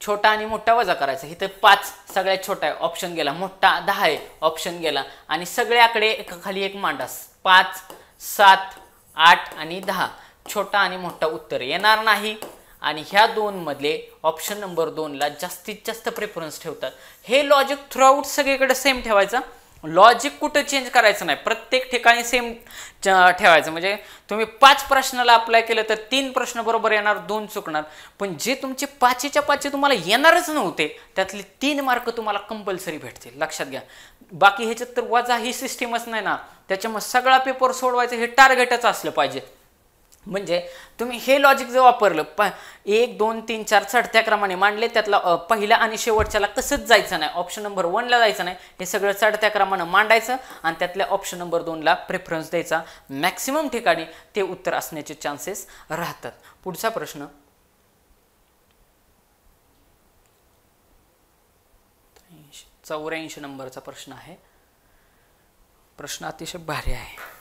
छोटा आणि मोठा वजा करायचा. इथं 5 सगळ्यात छोटा आहे, ऑप्शन गेला. मोठा 10 आहे, ऑप्शन गेला. आणि सगळे आकडे एकाखाली एक मांडा. 5, 7, 8 आणि 10. छोटा आणि मोठा उत्तर येणार नाही. आणि ह्या दोन मधले ऑप्शन नंबर 2 ला जास्तीत जास्त प्रेफरन्स ठेवतात. हे लॉजिक थ्रूआउट सगळीकडे सेम ठेवायचं. लॉजिक कुठं चेंज करायचं नाही, प्रत्येक ठिकाणी सेम ठेवायचं. म्हणजे तुम्ही 5 प्रश्नाला अप्लाय केलं तर 3 प्रश्न बरोबर येणार, 2 चुकणार. पण जे तुमचे 5च्या 5 तुम्हाला येणारच नव्हते त्यातले 3 मार्क तुम्हाला कंपल्सरी भेटतील, लक्षात घ्या. बाकी ह्याच्यात तर वजा ही सिस्टीमच नाही ना, त्याच्यामुळे सगळा पेपर सोडवायचं हे टार्गेटच असलं पाहिजे. म्हणजे तुम्ही हे लॉजिक जर वापरलं 1, 2, 3, 4 चढत्या क्रमाने मांडले, त्यातला पहिला आणि शेवटच्याला कसंच जायचं नाही, ऑप्शन नंबर 1 ला जायचं नाही. हे सगळं चढत्या क्रमानं मांडायचं आणि त्यातल्या ऑप्शन नंबर 2 ला प्रेफरन्स द्यायचा. मॅक्सिमम ठिकाणी ते उत्तर असण्याचे चान्सेस राहतात. पुढचा प्रश्न 84 नंबरचा प्रश्न आहे. प्रश्न अतिशय भारी आहे.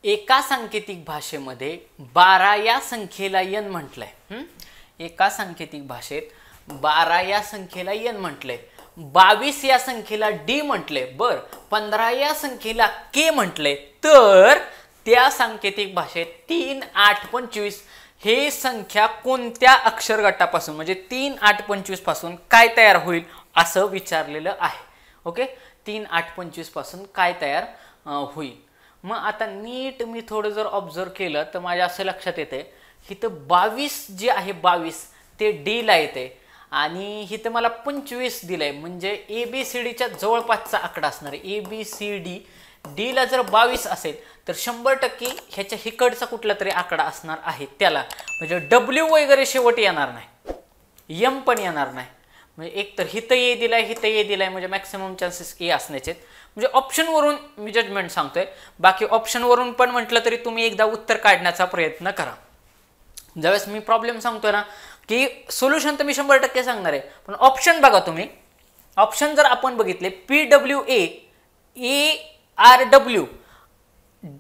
एका सांकेतिक भाषेमध्ये 12 या संख्येला n म्हटलंय. एका सांकेतिक भाषेत 12 या संख्येला n म्हटलंय. 22 या संख्येला d म्हटलंय. बर, 15 या संख्येला k म्हटलंय. तर त्या सांकेतिक भाषेत 3, 8, 25 हे संख्या कोणत्या अक्षर गटापासून म्हणजे 3, 8, 25 पासून काय तयार होईल असं विचारलेलं आहे. ओके, 3, 8, 25 पासून काय तयार होईल. मग आता नीट मी थोडं जर ऑब्झर्व केलं तर माझ्या असं लक्षात येते इथं 22 जे आहे 22 ते डी ला येते आणि इथं मला 25 दिलंय. म्हणजे ABCDच्या जवळपासचा आकडा असणार आहे. ABCD डी ला जर 22 असेल तर 100% ह्याच्या हिकडचा कुठला तरी आकडा असणार आहे त्याला. म्हणजे W वगैरे शेवट येणार नाही, M पण येणार नाही. म्हणजे एक तर हिथं ए दिलाय, हिथं ए दिलाय, म्हणजे मॅक्सिमम चान्सेस ए असण्याचे. म्हणजे ऑप्शनवरून मी जजमेंट सांगतोय. बाकी ऑप्शनवरून पण म्हटलं तरी तुम्ही एकदा उत्तर काढण्याचा प्रयत्न करा. ज्यावेळेस मी प्रॉब्लेम सांगतोय ना की सोल्युशन तर मी 100% सांगणार आहे, पण ऑप्शन बघा तुम्ही. ऑप्शन जर आपण बघितले PWA, ARW,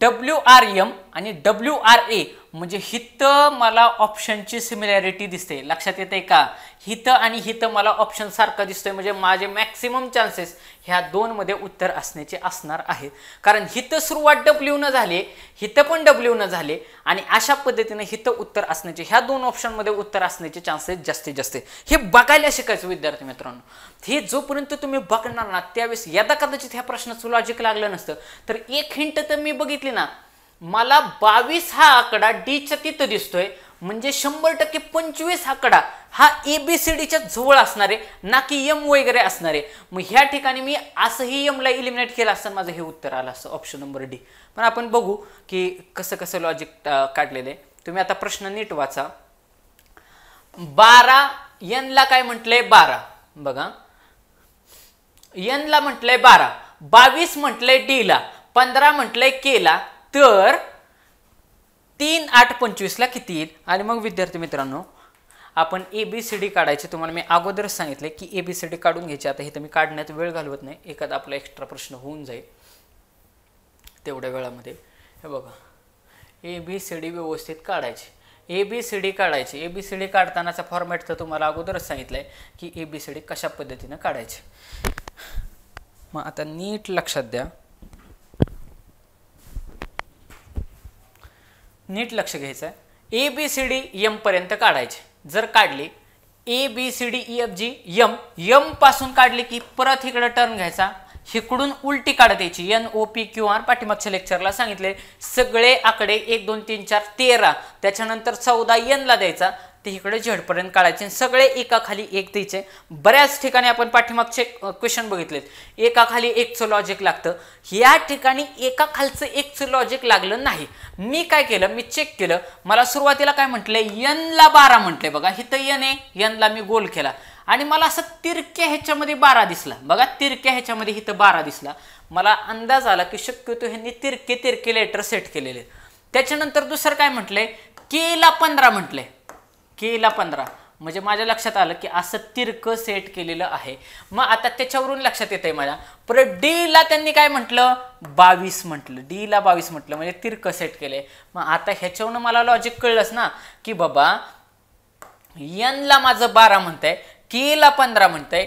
WRM आणि WRA म्हणजे हिथं मला ऑप्शनची सिमिलॅरिटी दिसते. लक्षात येते का? हिथं आणि हिथं मला ऑप्शन सारखा दिसतोय. म्हणजे माझे मॅक्सिमम चान्सेस ह्या 2 मध्ये उत्तर असण्याचे असणार आहेत. कारण हिथं सुरुवात W न झाली, हिथं पण W न झाले आणि अशा पद्धतीने हिथं उत्तर असण्याचे ह्या 2 ऑप्शन मध्ये उत्तर असण्याचे चान्सेस जास्तीत जास्त. हे बघायला शिकायचं विद्यार्थी मित्रांनो. हे जोपर्यंत तुम्ही बघणार ना त्यावेळेस यदा कदाचित ह्या प्रश्नाचं लॉजिक लागलं नसतं तर एक हिंट तर मी बघितली ना, मला 22 हा आकडा डीच्या तिथं दिसतोय. म्हणजे 100% 25 आकडा हा ABCDच्या जवळ असणार आहे, ना की M वगैरे असणार आहे. मग ह्या ठिकाणी मी असंही M ला इलिमिनेट केलं असतं, माझं हे उत्तर आलं असतं ऑप्शन नंबर डी. पण आपण बघू की कसं कसं लॉजिक काढलेले. तुम्ही आता प्रश्न नीट वाचा. 12 N ला काय म्हटलंय 12 बघा. N ला म्हटलंय 12, 22 म्हटलंय D ला, 15 म्हटलंय K ला. तर 3, 8, 25 ला किती येईल? आणि मग विद्यार्थी मित्रांनो आपण ABCD काढायचे. तुम्हाला मी अगोदरच सांगितले की ABCD काढून घ्यायचे. आता हे तर मी काढण्यात वेळ घालवत नाही, एखादा आपला एक्स्ट्रा प्रश्न होऊन जाईल तेवढ्या वेळामध्ये. हे बघा ABCD व्यवस्थित काढायचे. ABCD काढायचे. ABCD काढतानाचा फॉर्मॅट तर तुम्हाला अगोदरच सांगितलंय की ABCD कशा पद्धतीने काढायचे. मग आता नीट लक्षात द्या, नीट लक्ष घ्यायचं आहे. ABCD M पर्यंत काढायचे. जर काढली ABCDEFG M पासून काढली की परत इकडे टर्न घ्यायचा, इकडून उलटी काढत यायची. NOPQR पाठीमागच्या लेक्चरला सांगितले सगळे आकडे 1 2 3 4 13, त्याच्यानंतर 14 N ला द्यायचा, ते इकडे Z पर्यंत काढायचे. सगळे एकाखाली एक द्यायचे. बऱ्याच ठिकाणी आपण पाठीमागचे क्वेश्चन बघितलेत एकाखाली एकचं लॉजिक लागतं. या ठिकाणी एकाखालचं एकचं लॉजिक लागलं नाही. मी काय केलं, मी चेक केलं. मला सुरुवातीला काय म्हटलंय N ला 12 म्हटलंय बघा. इथं N आहे, N ला मी गोल केला आणि मला असं तिरक्या ह्याच्यामध्ये 12 दिसला बघा, तिरक्या ह्याच्यामध्ये इथं 12 दिसला, मला अंदाज आला की शक्यतो ह्यांनी तिरके तिरके लेटर सेट केलेले. त्याच्यानंतर दुसरं काय म्हटलंय, के ला 15 म्हटलंय, के ला 15 म्हणजे माझ्या लक्षात आलं की असं तिरकं सेट केलेलं आहे. मग आता त्याच्यावरून लक्षात येतंय माझ्या, परत डी ला त्यांनी काय म्हटलं, 22 म्हटलं, डी ला 22 म्हटलं म्हणजे तिरकं सेट केलंय. मग आता ह्याच्यावरून मला लॉजिक कळलंच ना की बाबा एन ला माझं 12 म्हणतंय, के ला 15 म्हणतंय,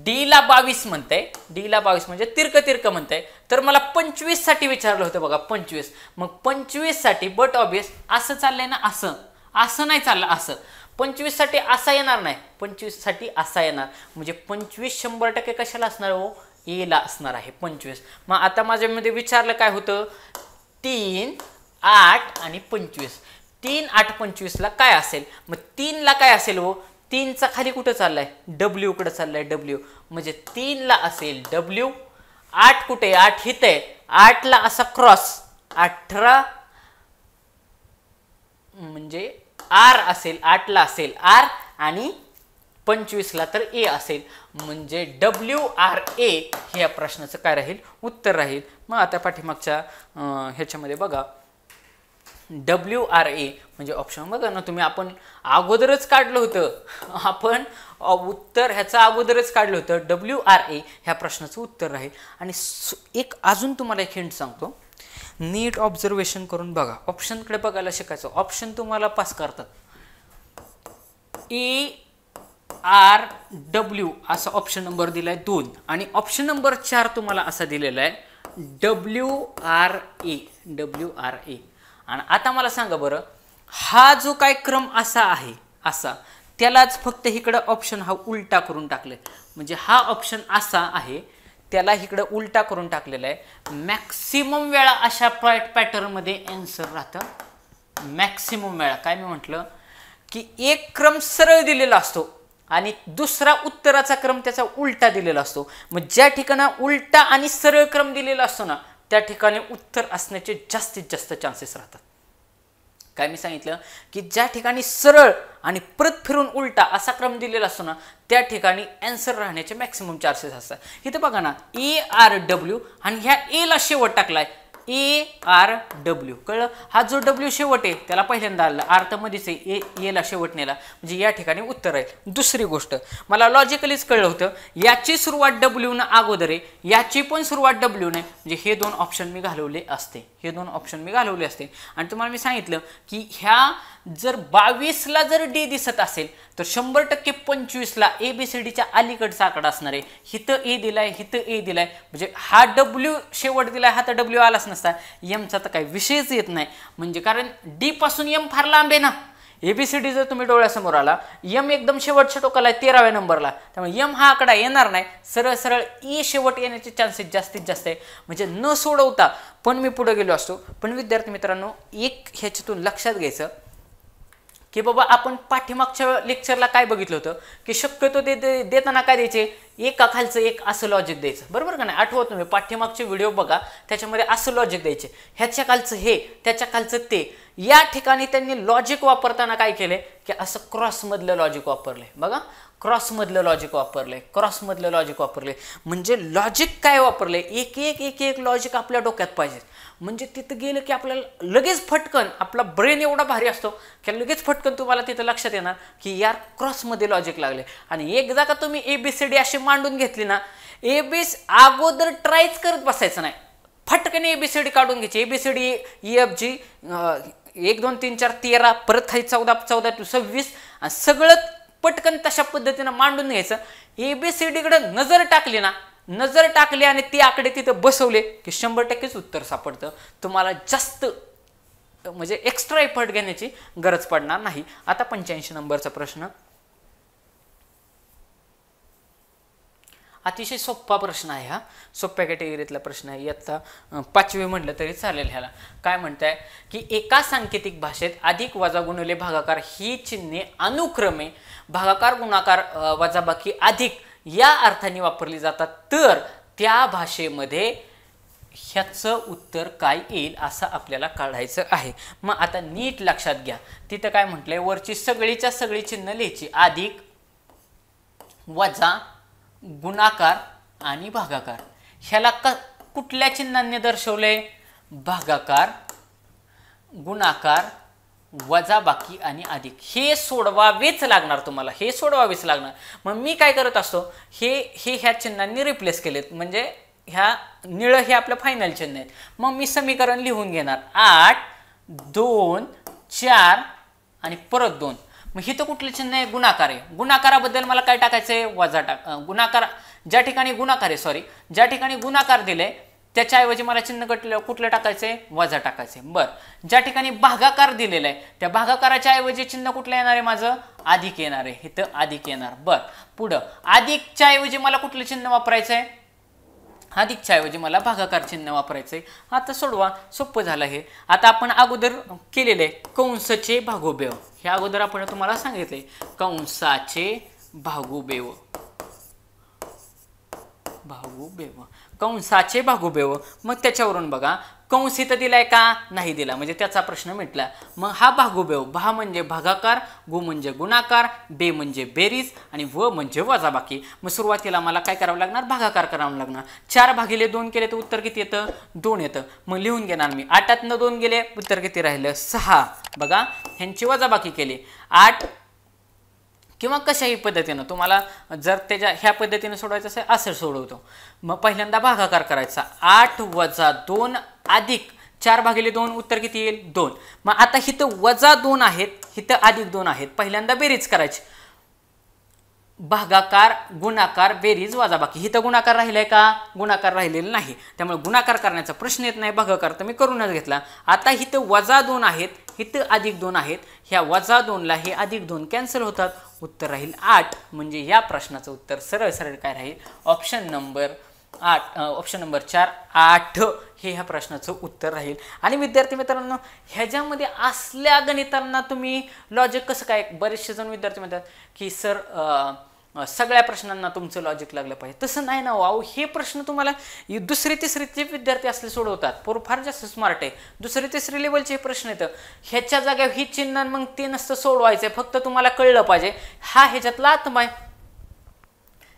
डी ला 22 म्हणतंय, डी ला 22 म्हणजे तिरकं तिरकं म्हणतंय. तर मला 25 साठी विचारलं होतं बघा, 25. मग 25 साठी बट ऑब्वियस असं चाललंय ना, असं असं नाही चाललं, असं 25 साठी असा येणार नाही, 25 साठी असा येणार म्हणजे 25 100% कशाला असणार हो, ए ला असणार आहे 25. मग आता माझ्यामध्ये विचारलं काय होतं, 3, 8 आणि 25. 3, 8, 25 ला काय असेल, मग 3 ला काय असेल हो, 3 चा खाली कुठं चाललाय, डब्ल्यू कडे चाललाय, डब्ल्यू म्हणजे 3 ला असेल डब्ल्यू. 8 कुठे, 8 हित आहे, 8 ला असा क्रॉस 18 म्हणजे आर असेल, 8 ला असेल आर आणि 25 ला तर ए असेल म्हणजे WRA हे या प्रश्नाचं काय राहील, उत्तर राहील. मग आता पाठीमागच्या ह्याच्यामध्ये बघा WRA म्हणजे ऑप्शन बघा ना तुम्ही, आपण अगोदरच काढलं होतं, आपण उत्तर ह्याचं अगोदरच काढलं होतं, WRA ह्या प्रश्नाचं उत्तर राहील. आणि एक अजून तुम्हाला एक हिंट सांगतो, नीट ऑब्झर्वेशन करून बघा, ऑप्शनकडे बघायला शिकायचं. ऑप्शन तुम्हाला पास करतात, ARW असा ऑप्शन नंबर दिलाय 2 आणि ऑप्शन नंबर 4 तुम्हाला असा दिलेला आहे WRA. आणि आता मला सांगा बरं, हा जो काय क्रम असा आहे असा, त्यालाच फक्त इकडं ऑप्शन हा उलटा करून टाकले, म्हणजे हा ऑप्शन असा आहे त्याला इकडं उलटा करून टाकलेला आहे. मॅक्सिमम वेळा अशा पॅटर्न मध्ये आन्सर राहतं. मॅक्सिमम वेळा काय मी म्हटलं की एक क्रम सरळ दिलेला असतो आणि दुसरा उत्तराचा क्रम त्याचा उलटा दिलेला असतो. मग ज्या ठिकाणी उलटा आणि सरळ क्रम दिलेला असतो ना, त्या ठिकाणी उत्तर असण्याचे जास्तीत जास्त चान्सेस राहतात. काय मी सांगितलं की ज्या ठिकाणी सरळ आणि परत फिरून उलटा असा क्रम दिलेला असतो ना, त्या ठिकाणी आन्सर राहण्याचे मॅक्सिमम चान्सेस असतात. इथं बघा ना, ARW आणि ह्या ए ला शेवट टाकलाय, ARW कळलं. हा जो डब्ल्यू शेवट आहे त्याला पहिल्यांदा आला, अर्थ मध्येच आहे, ए ला शेवट नेला म्हणजे या ठिकाणी उत्तर आहे. दुसरी गोष्ट मला लॉजिकलीच कळलं होतं, याची सुरुवात डब्ल्यू न अगोदर आहे, याची पण सुरुवात डब्ल्यू ने, म्हणजे हे दोन ऑप्शन मी घालवले असते, हे दोन ऑप्शन मी घालवले असते. आणि तुम्हाला मी सांगितलं की ह्या जर 22 ला जर डी दिसत असेल तर 100% 25 ला ABCDच्या अलीकडचा आकडा असणार आहे. हिथं ए दिलाय, हिथं ए दिलाय, म्हणजे हा डब्ल्यू शेवट दिलाय, हा तर डब्ल्यू आलाच नसता. एमचा तर काही विषयच येत नाही, म्हणजे कारण डी पासून एम फार लांब आहे ना. ABCD जर तुम्ही डोळ्यासमोर आला, एम एकदम शेवटच्या टोकाला आहे 13व्या नंबरला, त्यामुळे एम हा आकडा येणार नाही. सरळ सरळ ई शेवट येण्याचे चान्सेस जास्तीत जास्त आहे, म्हणजे न सोडवता पण मी पुढे गेलो असतो. पण विद्यार्थी मित्रांनो, एक ह्याच्यातून लक्षात घ्यायचं की बाबा आपण पाठीमागच्या लेक्चरला काय बघितलं होतं की शक्यतो ते देताना काय द्यायचे, एका खालचं एक असं लॉजिक द्यायचं, बरोबर का नाही. आठवत तुम्ही पाठीमागचे व्हिडिओ बघा, त्याच्यामध्ये असं लॉजिक द्यायचे, ह्याच्या खालचं हे, त्याच्या खालचं ते. या ठिकाणी त्यांनी लॉजिक वापरताना काय केले की असं क्रॉसमधलं लॉजिक वापरले. बघा, क्रॉसमधलं लॉजिक वापरले, क्रॉसमधलं लॉजिक वापरले म्हणजे लॉजिक काय वापरले, एक एक एक एक लॉजिक आपल्या डोक्यात पाहिजे. म्हणजे तिथं गेलं की आपल्याला लगेच फटकन, आपला ब्रेन एवढा भारी असतो की लगेच फटकन तुम्हाला तिथं लक्षात येणार की यार क्रॉसमध्ये लॉजिक लागले. आणि एकदा का तुम्ही ABCD अशी मांडून घेतली ना, अगोदर ट्रायच करत बसायचं नाही, फटकन ABCD काढून घ्यायची. ABCD EFG 1 2 3 4 13 परत खाली 14 14 to 26 सगळं पटकन तशा पद्धतीनं मांडून घ्यायचं. ABCD कडे नजर टाकली ना, नजर टाकली आणि ते आकडे तिथे बसवले की 100%च उत्तर सापडतं. तुम्हाला जास्त म्हणजे एक्स्ट्रा एफर्ट घेण्याची गरज पडणार नाही. आता 85 नंबरचा प्रश्न, अतिशय सोपा प्रश्न आहे हा, सोप्या कॅटेगरीतला प्रश्न आहे. याचा 5वी म्हटलं तरी चालेल. ह्याला काय म्हणताय की एका सांकेतिक भाषेत अधिक वजा गुणिले भागाकार ही चिन्हे अनुक्रमे भागाकार गुणाकार वजाबाकी अधिक या अर्थाने वापरली जातात, तर त्या भाषेमध्ये ह्याचं उत्तर काय येईल असं आपल्याला काढायचं आहे. मग आता नीट लक्षात घ्या, तिथं काय म्हटलंय, वरची सगळीच्या सगळी चिन्ह लिहायची, अधिक वजा गुणाकार आणि भागाकार. ह्याला कुठल्या चिन्हांनी दर्शवले? भागाकार, गुणाकार, वजाबाकी आणि अधिक. हे सोडवावेच लागणार तुम्हाला, हे सोडवावेच लागणार. मग मी काय करत असतो, हे ह्या चिन्हांनी रिप्लेस केलेत, म्हणजे ह्या निळं हे आपलं फायनल चिन्ह आहेत. मग मी समीकरण लिहून घेणार 8 2 4 आणि परत 2. मग हिथं कुठलं चिन्ह आहे? गुणाकार आहे. गुणाकाराबद्दल मला काय टाकायचंय? वजा गुणाकार. ज्या ठिकाणी गुणाकार आहे, सॉरी, ज्या ठिकाणी गुणाकार दिले त्याच्याऐवजी मला चिन्ह कुठलं टाकायचंय? वजा टाकायचंय. बरं, ज्या ठिकाणी भागाकार दिलेला आहे त्या भागाकाराच्या ऐवजी चिन्ह कुठलं येणार आहे? माझं अधिक येणार आहे. इथं अधिक येणार. बरं, पुढं अधिकच्या ऐवजी मला कुठलं चिन्ह वापरायचंय? अधिकच्या ऐवजी मला भागाकार चिन्ह वापरायचंय. आता सोडवा, सोपं झालं हे. आता आपण अगोदर केलेले कंसचे भागोबेव, हे अगोदर आपण तुम्हाला सांगितले. कंसाचे भागोबेव, कंसाचे भागोबेव. मग त्याच्यावरून बघा, कंस इथं दिलाय का? नाही दिला, म्हणजे त्याचा प्रश्न मिटला. मग हा भागोबेव, भा म्हणजे भागाकार, गु म्हणजे गुणाकार, बे म्हणजे बेरीज आणि व म्हणजे वजाबाकी. मग सुरुवातीला मला काय करावं लागणार? भागाकार करावं लागणार. 4/2 केले तर उत्तर किती येतं? 2 येतं. मग लिहून घेणार मी. 8तनं 2 गेले, उत्तर किती राहिलं? 6. बघा, ह्यांची वजाबाकी केली. 8 किंवा कशाही पद्धतीनं तुम्हाला जर त्याच्या ह्या पद्धतीने सोडवायचं असेल असं सोडवतो. मग पहिल्यांदा भागाकार करायचा. 8 - 2 अधिक 4/2 उत्तर किती येईल? 2. मग आता इथं -2 आहेत, इथं -2 आहेत. पहिल्यांदा बेरीज करायची. भागाकार, गुणाकार, बेरीज, वजाबाकी. इथं गुणाकार राहिलाय का? गुणाकार राहिलेला नाही, त्यामुळे गुणाकार करण्याचा प्रश्न येत नाही. भागाकार तर मी करूनच घेतला. आता इथं -2 आहेत, इथं +2 आहेत. ह्या -2ला हे +2 कॅन्सल होतात. उत्तर राहील 8. म्हणजे या प्रश्नाचं उत्तर सरळ सरळ काय राहील? ऑप्शन नंबर 8, ऑप्शन नंबर 4, 8 हे ह्या प्रश्नाचं उत्तर राहील. आणि विद्यार्थी मित्रांनो, ह्याच्यामध्ये असल्या गणितांना तुम्ही लॉजिक कसं काय? बरेचसे जण विद्यार्थी म्हणतात की सर सगळ्या प्रश्नांना तुमचं लॉजिक लागलं पाहिजे. तसं नाही ना. अहो, हे प्रश्न तुम्हाला दुसरे तिसरीचे विद्यार्थी असले सोडवतात. फार जास्त स्मार्ट आहे. दुसरे तिसरी लेवलचे प्रश्न येतं. ह्याच्या जागेवर ही चिन्ह मग ते नसतं सोडवायचं, फक्त तुम्हाला कळलं पाहिजे. हा ह्याच्यातला आत्मा आहे.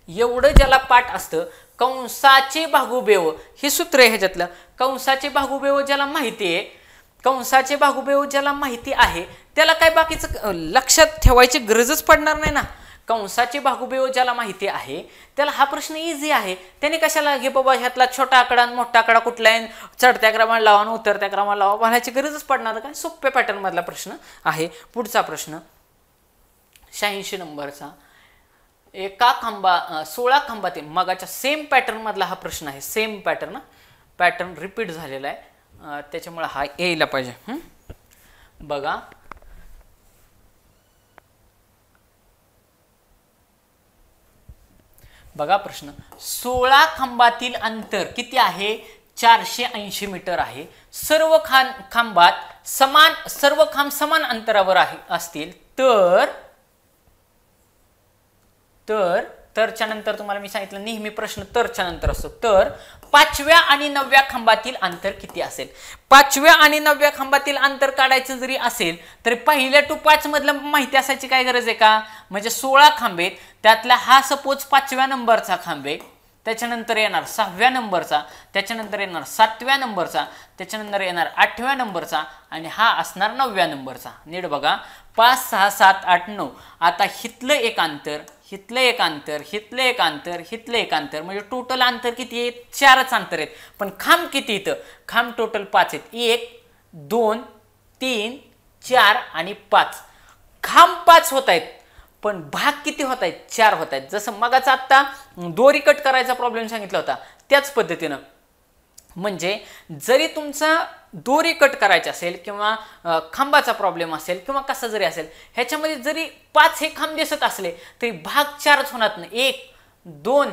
एवढं ज्याला पाठ असतं, कंसाचे भागोबेव हे सूत्र आहे ह्याच्यातलं. कंसाचे भागोबेव ज्याला माहिती आहे, कंसाचे भागोबेव ज्याला माहिती आहे त्याला काय बाकीचं लक्षात ठेवायची गरजच पडणार नाही ना. कंसाचे भागोबेव ज्याला माहिती आहे त्याला हा प्रश्न इझी आहे. त्याने कशाला घे बाबा ह्यातला छोटा आकडा आणि मोठा आकडा कुठला आहे, चढत्या क्रमाला लावा आणि उतरत्या क्रमाला लावा, म्हणायची गरजच पडणार काय. सोप्या पॅटर्न मधला प्रश्न आहे. पुढचा प्रश्न 86 नंबरचा. 16 खांबातील मगाच्या सेम पॅटर्न मधला हा प्रश्न आहे. सेम पॅटर्न रिपीट झालेला आहे, त्याच्यामुळे हा यायला पाहिजे. बघा, प्रश्न. 16 खांबातील अंतर किती आहे? 480 मीटर आहे. सर्व खांब समान अंतरावर असतील तरच्या नंतर तुम्हाला मी सांगितलं नेहमी प्रश्न तरच्या नंतर असतो. तर 5व्या आणि 9व्या खांबातील अंतर किती असेल? 5व्या आणि 9व्या खांबातील अंतर काढायचं जरी असेल तरी पहिल्या टू 5 मधलं माहिती असायची काय गरज आहे का? म्हणजे 16 खांब आहेत, त्यातला हा सपोज 5व्या नंबरचा खांब आहे, त्याच्यानंतर येणार 6व्या नंबरचा, त्याच्यानंतर येणार 7व्या नंबरचा, त्याच्यानंतर येणार 8व्या नंबरचा आणि हा असणार 9व्या नंबरचा. नीट बघा, 5 6 7 8 9. आता हितलं एक अंतर, हितलं एक अंतर, हितलं एक अंतर, हितलं एक अंतर, म्हणजे टोटल अंतर किती आहे? 4च अंतर आहेत. पण खांब किती? इथं खांब टोटल 5 आहेत. 1 2 3 4 आणि 5. खांब 5 होत आहेत, पण भाग किती होत आहेत? 4 होत आहेत. जसं मगाचा आत्ता दोरी कट करायचा प्रॉब्लेम सांगितला होता त्याच पद्धतीनं. म्हणजे जरी तुमचा दोरी कट करायची असेल किंवा खांबाचा प्रॉब्लेम असेल किंवा कसा जरी असेल, ह्याच्यामध्ये जरी 5 हे खांब दिसत असले तरी भाग 4च होणार नाही. 1 2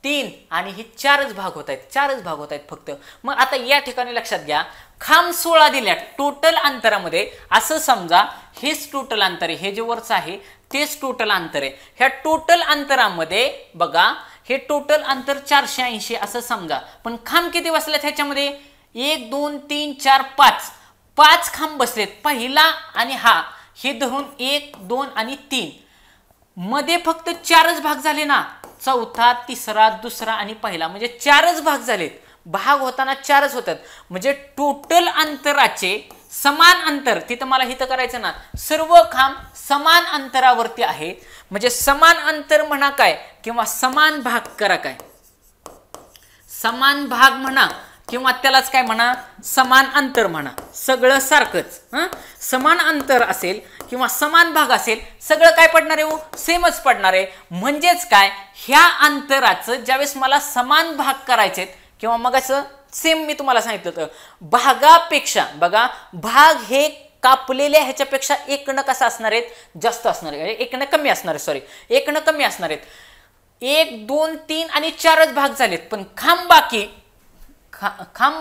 3 आणि हे 4च भाग होत आहेत, 4च भाग होत आहेत फक्त. मग आता या ठिकाणी लक्षात घ्या, खांब 16 दिल्या टोटल अंतरामध्ये. असं समजा हेच टोटल अंतर आहे, हे जे वरचं आहे तेच टोटल अंतर आहे. ह्या टोटल अंतरामध्ये बघा, हे टोटल अंतर 480 असं समजा, पण खांब किती बसलेत ह्याच्यामध्ये? 1 2 3 4 5. 5 खांब बसलेत. पहिला आणि हा हे धरून 1 2 आणि 3. मध्ये फक्त 4च भाग झाले ना, चौथा, तिसरा, दुसरा आणि पहिला, म्हणजे 4च भाग झालेत. भाग होताना 4च होतात. म्हणजे टोटल अंतराचे समान अंतर, तिथं मला हिथं करायचं ना, सर्व खांब समान अंतरावरती आहेत. म्हणजे समान अंतर म्हणा काय किंवा समान भाग करा काय, समान भाग म्हणा किंवा त्यालाच काय म्हणा, समान अंतर म्हणा, सगळं सारखंच. समान अंतर असेल किंवा समान भाग असेल, सगळं काय पडणार आहे, सेमच पडणार आहे. म्हणजेच काय, ह्या अंतराचं ज्यावेळेस मला समान भाग करायचे किंवा मग असं सेम मी तुम्हाला सांगितलं होतं, भागापेक्षा बघा, भाग हे कापलेल्या ह्याच्यापेक्षा एकणं कसं असणार आहेत, जास्त असणार आहे, एकणं कमी असणार आहे, सॉरी एकणं कमी असणार आहेत. 1, 2, 3 आणि 4च भाग झालेत, पण खांब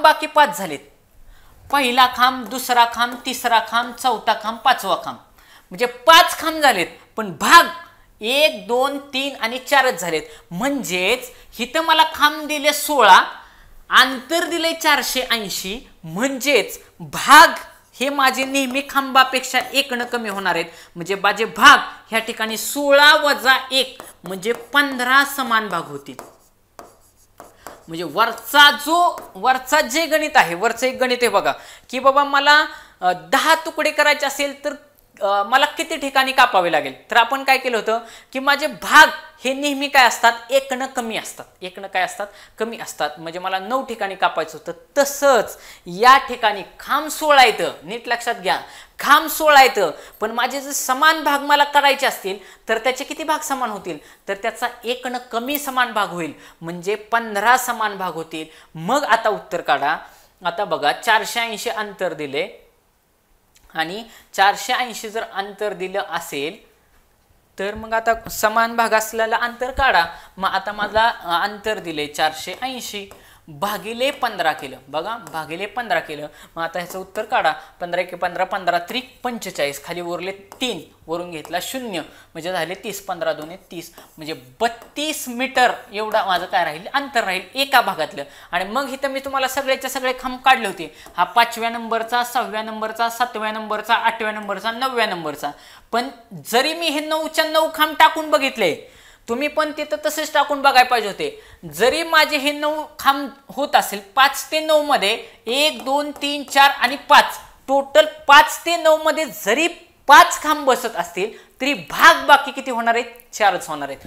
बाकी 5 झालेत. पहिला खांब, दुसरा खांब, तिसरा खांब, चौथा खांब, पाचवा खांब, म्हणजे 5 खांब झालेत, पण भाग 1, 2, 3 आणि 4च झालेत. म्हणजेच इथं मला खांब दिले 16, अंतर दिले 480, म्हणजेच भाग हे माझे नेहमी खांबापेक्षा एकणं कमी होणार आहेत. म्हणजे माझे भाग ह्या ठिकाणी 16 वजा 1 म्हणजे 15 समान भाग होतील. म्हणजे वरचा जे गणित आहे, वरचं एक गणित आहे बघा, की बाबा मला 10 तुकडे करायचे असेल तर मला किती ठिकाणी कापावे लागेल. तर आपण काय केलं होतं की माझे भाग हे नेहमी काय असतात, एकणं कमी असतात. एकणं काय असतात, कमी असतात. म्हणजे मला 9 ठिकाणी कापायचं होतं. तसंच या ठिकाणी खांब 16 येतं, नीट लक्षात घ्या, खांब 16 येतं, पण माझे जर समान भाग मला करायचे असतील तर त्याचे किती भाग समान होतील, तर त्याचा एकणं कमी समान भाग होईल, म्हणजे 15 समान भाग होतील. मग आता उत्तर काढा. आता बघा, 480 अंतर दिले आणि 480 जर अंतर दिलं असेल तर मग आता समान भाग असलेला अंतर काढा. मग आता माझा अंतर दिले 480 भागिले 15 केलं. बघा, भागिले 15 केलं. मग आता ह्याचं उत्तर काढा. 15 × 15 15 त्रिक 45, खाली उरले 3, वरून घेतला 0, म्हणजे झाले 30. 15 × 2 = 30, म्हणजे 32 मीटर एवढा माझं काय राहील, अंतर राहील एका भागातलं. आणि मग इथं मी तुम्हाला सगळेच्या सगळे खांब काढले होते. हा 5व्या नंबरचा, 6व्या नंबरचा, 7व्या नंबरचा, 8व्या नंबरचा, 9व्या नंबरचा. पण जरी मी हे 9च्या 9 खांब टाकून बघितले, तुम्ही पण तिथं तसेच टाकून बघायला पाहिजे होते. जरी माझे हे 9 खांब होत असेल, 5 ते 9 मध्ये 1, 2, 3, 4 आणि 5, टोटल 5 ते 9 मध्ये जरी 5 खांब बसत असतील तरी भाग बाकी किती होणार आहेत, 4च होणार आहेत.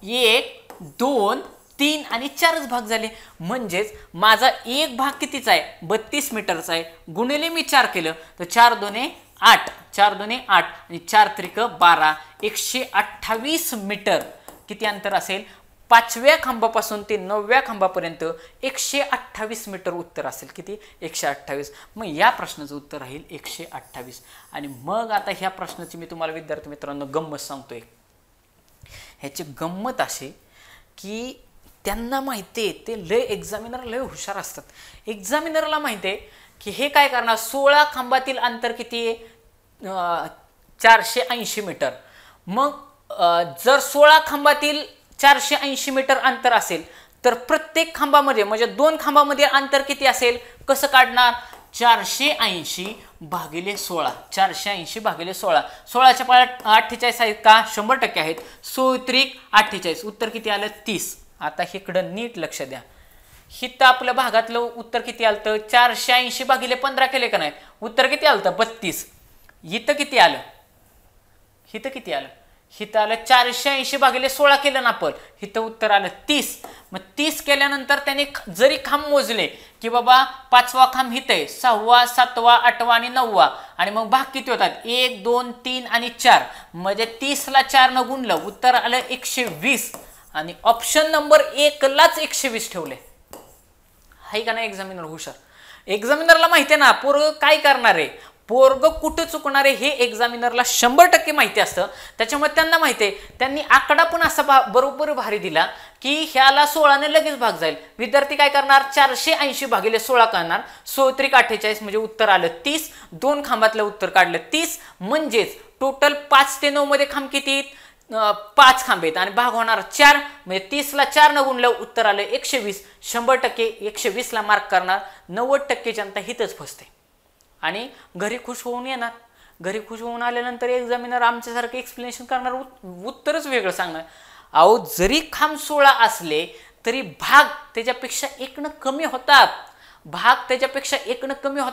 1, 2, 3 आणि 4च भाग झाले. म्हणजेच माझा एक भाग कितीचा आहे, 32 मीटरचा आहे. गुणिले मी 4 केलं तर 4 × 2 = 8, 4 × 2 = 8 आणि 4 त्रिक 12, 128 मीटर किती अंतर असेल, 5व्या खांबापासून ते 9व्या खांबापर्यंत 128 मीटर उत्तर असेल. किती, 128. मग या प्रश्नाचं उत्तर राहील 128. आणि मग आता ह्या प्रश्नाची मी तुम्हाला विद्यार्थी मित्रांनो गंमत सांगतोय. ह्याची गंमत अशी की त्यांना माहिती आहे, ते लय एक्झामिनर लय हुशार असतात. एक्झामिनरला माहिती आहे की हे काय करणार, 16 खांबातील अंतर किती आहे, 480 मीटर. मग जर 16 खांबातील 480 मीटर अंतर असेल तर प्रत्येक खांबामध्ये म्हणजे 2 खांबामध्ये अंतर किती असेल, कसं काढणार, 480 भागिले 16, 480 भागिले 16, 16च्या पाड्यात 48 आहेत का, 100% आहेत. 16 त्रिक 48, उत्तर किती आलं, 30. आता इकडं नीट लक्ष द्या. हिथं आपल्या भागातलं उत्तर किती आलं, 480 भागिले 15 केले का नाही, उत्तर किती आलं, 32. इथं किती आलं, हिथं किती आलं, हिथं आलं 480 भागिले 16 केलं ना आपण, हिथं उत्तर आलं 30. मग 30 केल्यानंतर त्याने जरी खांब मोजले की बाबा 5वा खांब हिथं आहे, 6वा, 7वा, 8वा आणि 9वा, आणि मग भाग किती होतात, 1, 2, 3 आणि 4, म्हणजे 30 ला 4 न गुणलं उत्तर आलं 120. आणि ऑप्शन नंबर 1 लाच 120 ठेवले. हाय का नाही एक्झामिनर हुशार. एक्झामिनरला माहिती आहे ना पोरग काय करणार आहे, पोरग कुठे चुकणार आहे हे एक्झामिनरला 100% माहिती असतं. त्याच्यामुळे त्यांना माहिती आहे, त्यांनी आकडा पण असा बरोबर भारी दिला की ह्याला 16 ने लगेच भाग जाईल. विद्यार्थी काय करणार, 480 भागिले 16 करणार, 16 त्रिक 48 म्हणजे उत्तर आलं 30. 2 खांबातलं उत्तर काढलं 30. म्हणजेच टोटल 5 ते 9 मध्ये खांब किती, 5 खांब आहेत आणि भाग होणार 4, म्हणजे 30 ला 4 न गुणलं उत्तर आलं 120. 100% 120 ला मार्क करणार. 90% जनता हितच फसते आणि घरी खुश होऊन येणार. घरी खुश होऊन आल्यानंतर एक्झामिनर आमच्यासारखं एक्सप्लेनेशन करणार, उत्तरच वेगळं सांगणार. अहो जरी खांब 16 असले तरी भाग त्याच्यापेक्षा 1 कमी होतात.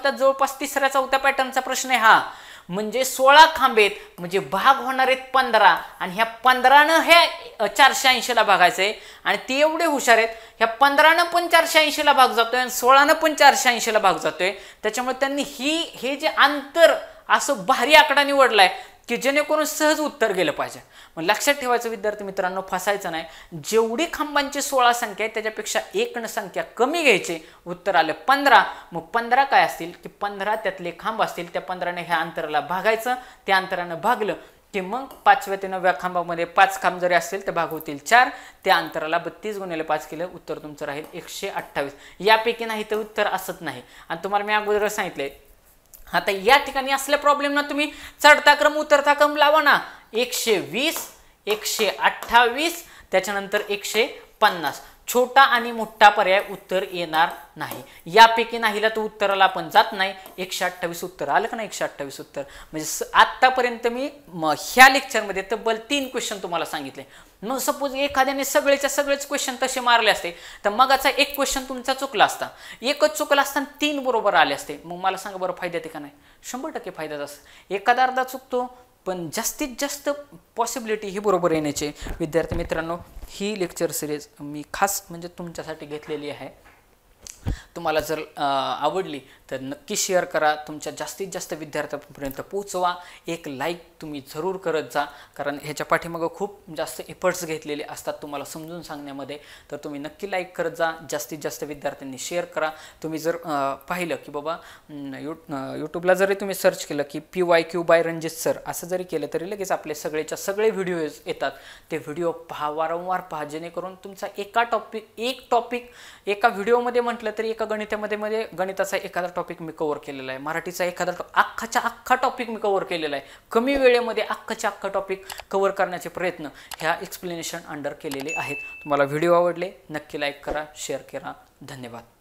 जवळपास 3ऱ्या-4थ्या पॅटर्नचा प्रश्न आहे हा. म्हणजे 16 खांब आहेत म्हणजे भाग होणार आहेत 15 आणि ह्या 15नं हे 480ला भागायचंय आणि ते एवढे हुशार आहेत, ह्या 15नं पण 480ला भाग जातोय आणि 16नं पण 480ला भाग जातोय. त्याच्यामुळे त्यांनी हे जे अंतर असं भारी आकडा निवडलाय की जेणेकरून सहज उत्तर गेलं पाहिजे. मग लक्षात ठेवायचं विद्यार्थी मित्रांनो, फसायचं नाही. जेवढी खांबांची 16 संख्या आहे त्याच्यापेक्षा 1 संख्या कमी घ्यायची. उत्तर आलं 15. मग 15 काय असतील की 15 त्यातले खांब असतील, त्या 15ने ह्या अंतराला भागायचं. त्या अंतरानं भागलं की मग 5व्या ते 9व्या खांबामध्ये 5 खांब जरी असतील तर भाग होतील 4. त्या अंतराला 32 गुणिले 5 केलं, उत्तर तुमचं राहील 128. यापैकी नाही तर उत्तर असत नाही. आणि तुम्हाला मी अगोदर सांगितलंय, आता या ठिकाणी असल्या प्रॉब्लेम ना तुम्ही चढता क्रम उतरता क्रम लावा ना. 120, 128, त्याच्यानंतर 150. छोटा आणि मोठा पर्याय उत्तर येणार नाही. यापैकी नाहीला तर उत्तराला आपण जात नाही. 128 उत्तर आलं का नाही? 128 उत्तर म्हणजे आतापर्यंत मी ह्या लेक्चरमध्ये तब्बल 3 क्वेश्चन तुम्हाला सांगितले. मग सपोज एखाद्याने सगळेच क्वेश्चन तसे मारले असते तर मगाचा 1 क्वेश्चन तुमचा चुकला असता, एकच चुकला असताना 3 बरोबर आले असते. मग मला सांगा बरं फायद्यात आहे का नाही? 100% फायद्यात असतं. एखादा अर्धा चुकतो पण जास्तीत जास्त पॉसिबिलिटी ही बरोबर येण्याची. विद्यार्थी मित्रांनो, ही लेक्चर सिरीज मी खास म्हणजे तुमच्यासाठी घेतलेली आहे. तुम्हाला जर आवडली तर नक्की शेअर करा, तुमच्या जास्तीत जास्त विद्यार्थ्यांपर्यंत पोहोचवा. एक लाईक तुम्ही जरूर करत जा, कारण ह्याच्या पाठीमागं खूप जास्त एफर्ट्स घेतलेले असतात तुम्हाला समजून सांगण्यामध्ये. तर तुम्ही नक्की लाईक करत जा, जास्तीत जास्त विद्यार्थ्यांनी शेअर करा. तुम्ही जर पाहिलं की बाबा यूट्यूबला जरी तुम्ही सर्च केलं की PYQ बाय रणजित सर असं जरी केलं तरी लगेच आपले सगळे व्हिडिओ येतात. ते व्हिडिओ पहा, वारंवार पहा, जेणेकरून तुमचा एका व्हिडिओमध्ये म्हटलं तरी एका गणिताचा एखादा टॉपिक मी कव्हर केलेला आहे, मराठीचा एखादा अख्खा टॉपिक मी कव्हर केलेला आहे. कमी वेळेमध्ये अख्खा टॉपिक कव्हर करण्याचे प्रयत्न ह्या एक्सप्लेनेशन अंडर केलेले आहेत. तुम्हाला व्हिडिओ आवडले नक्की लाईक करा, शेअर करा. धन्यवाद.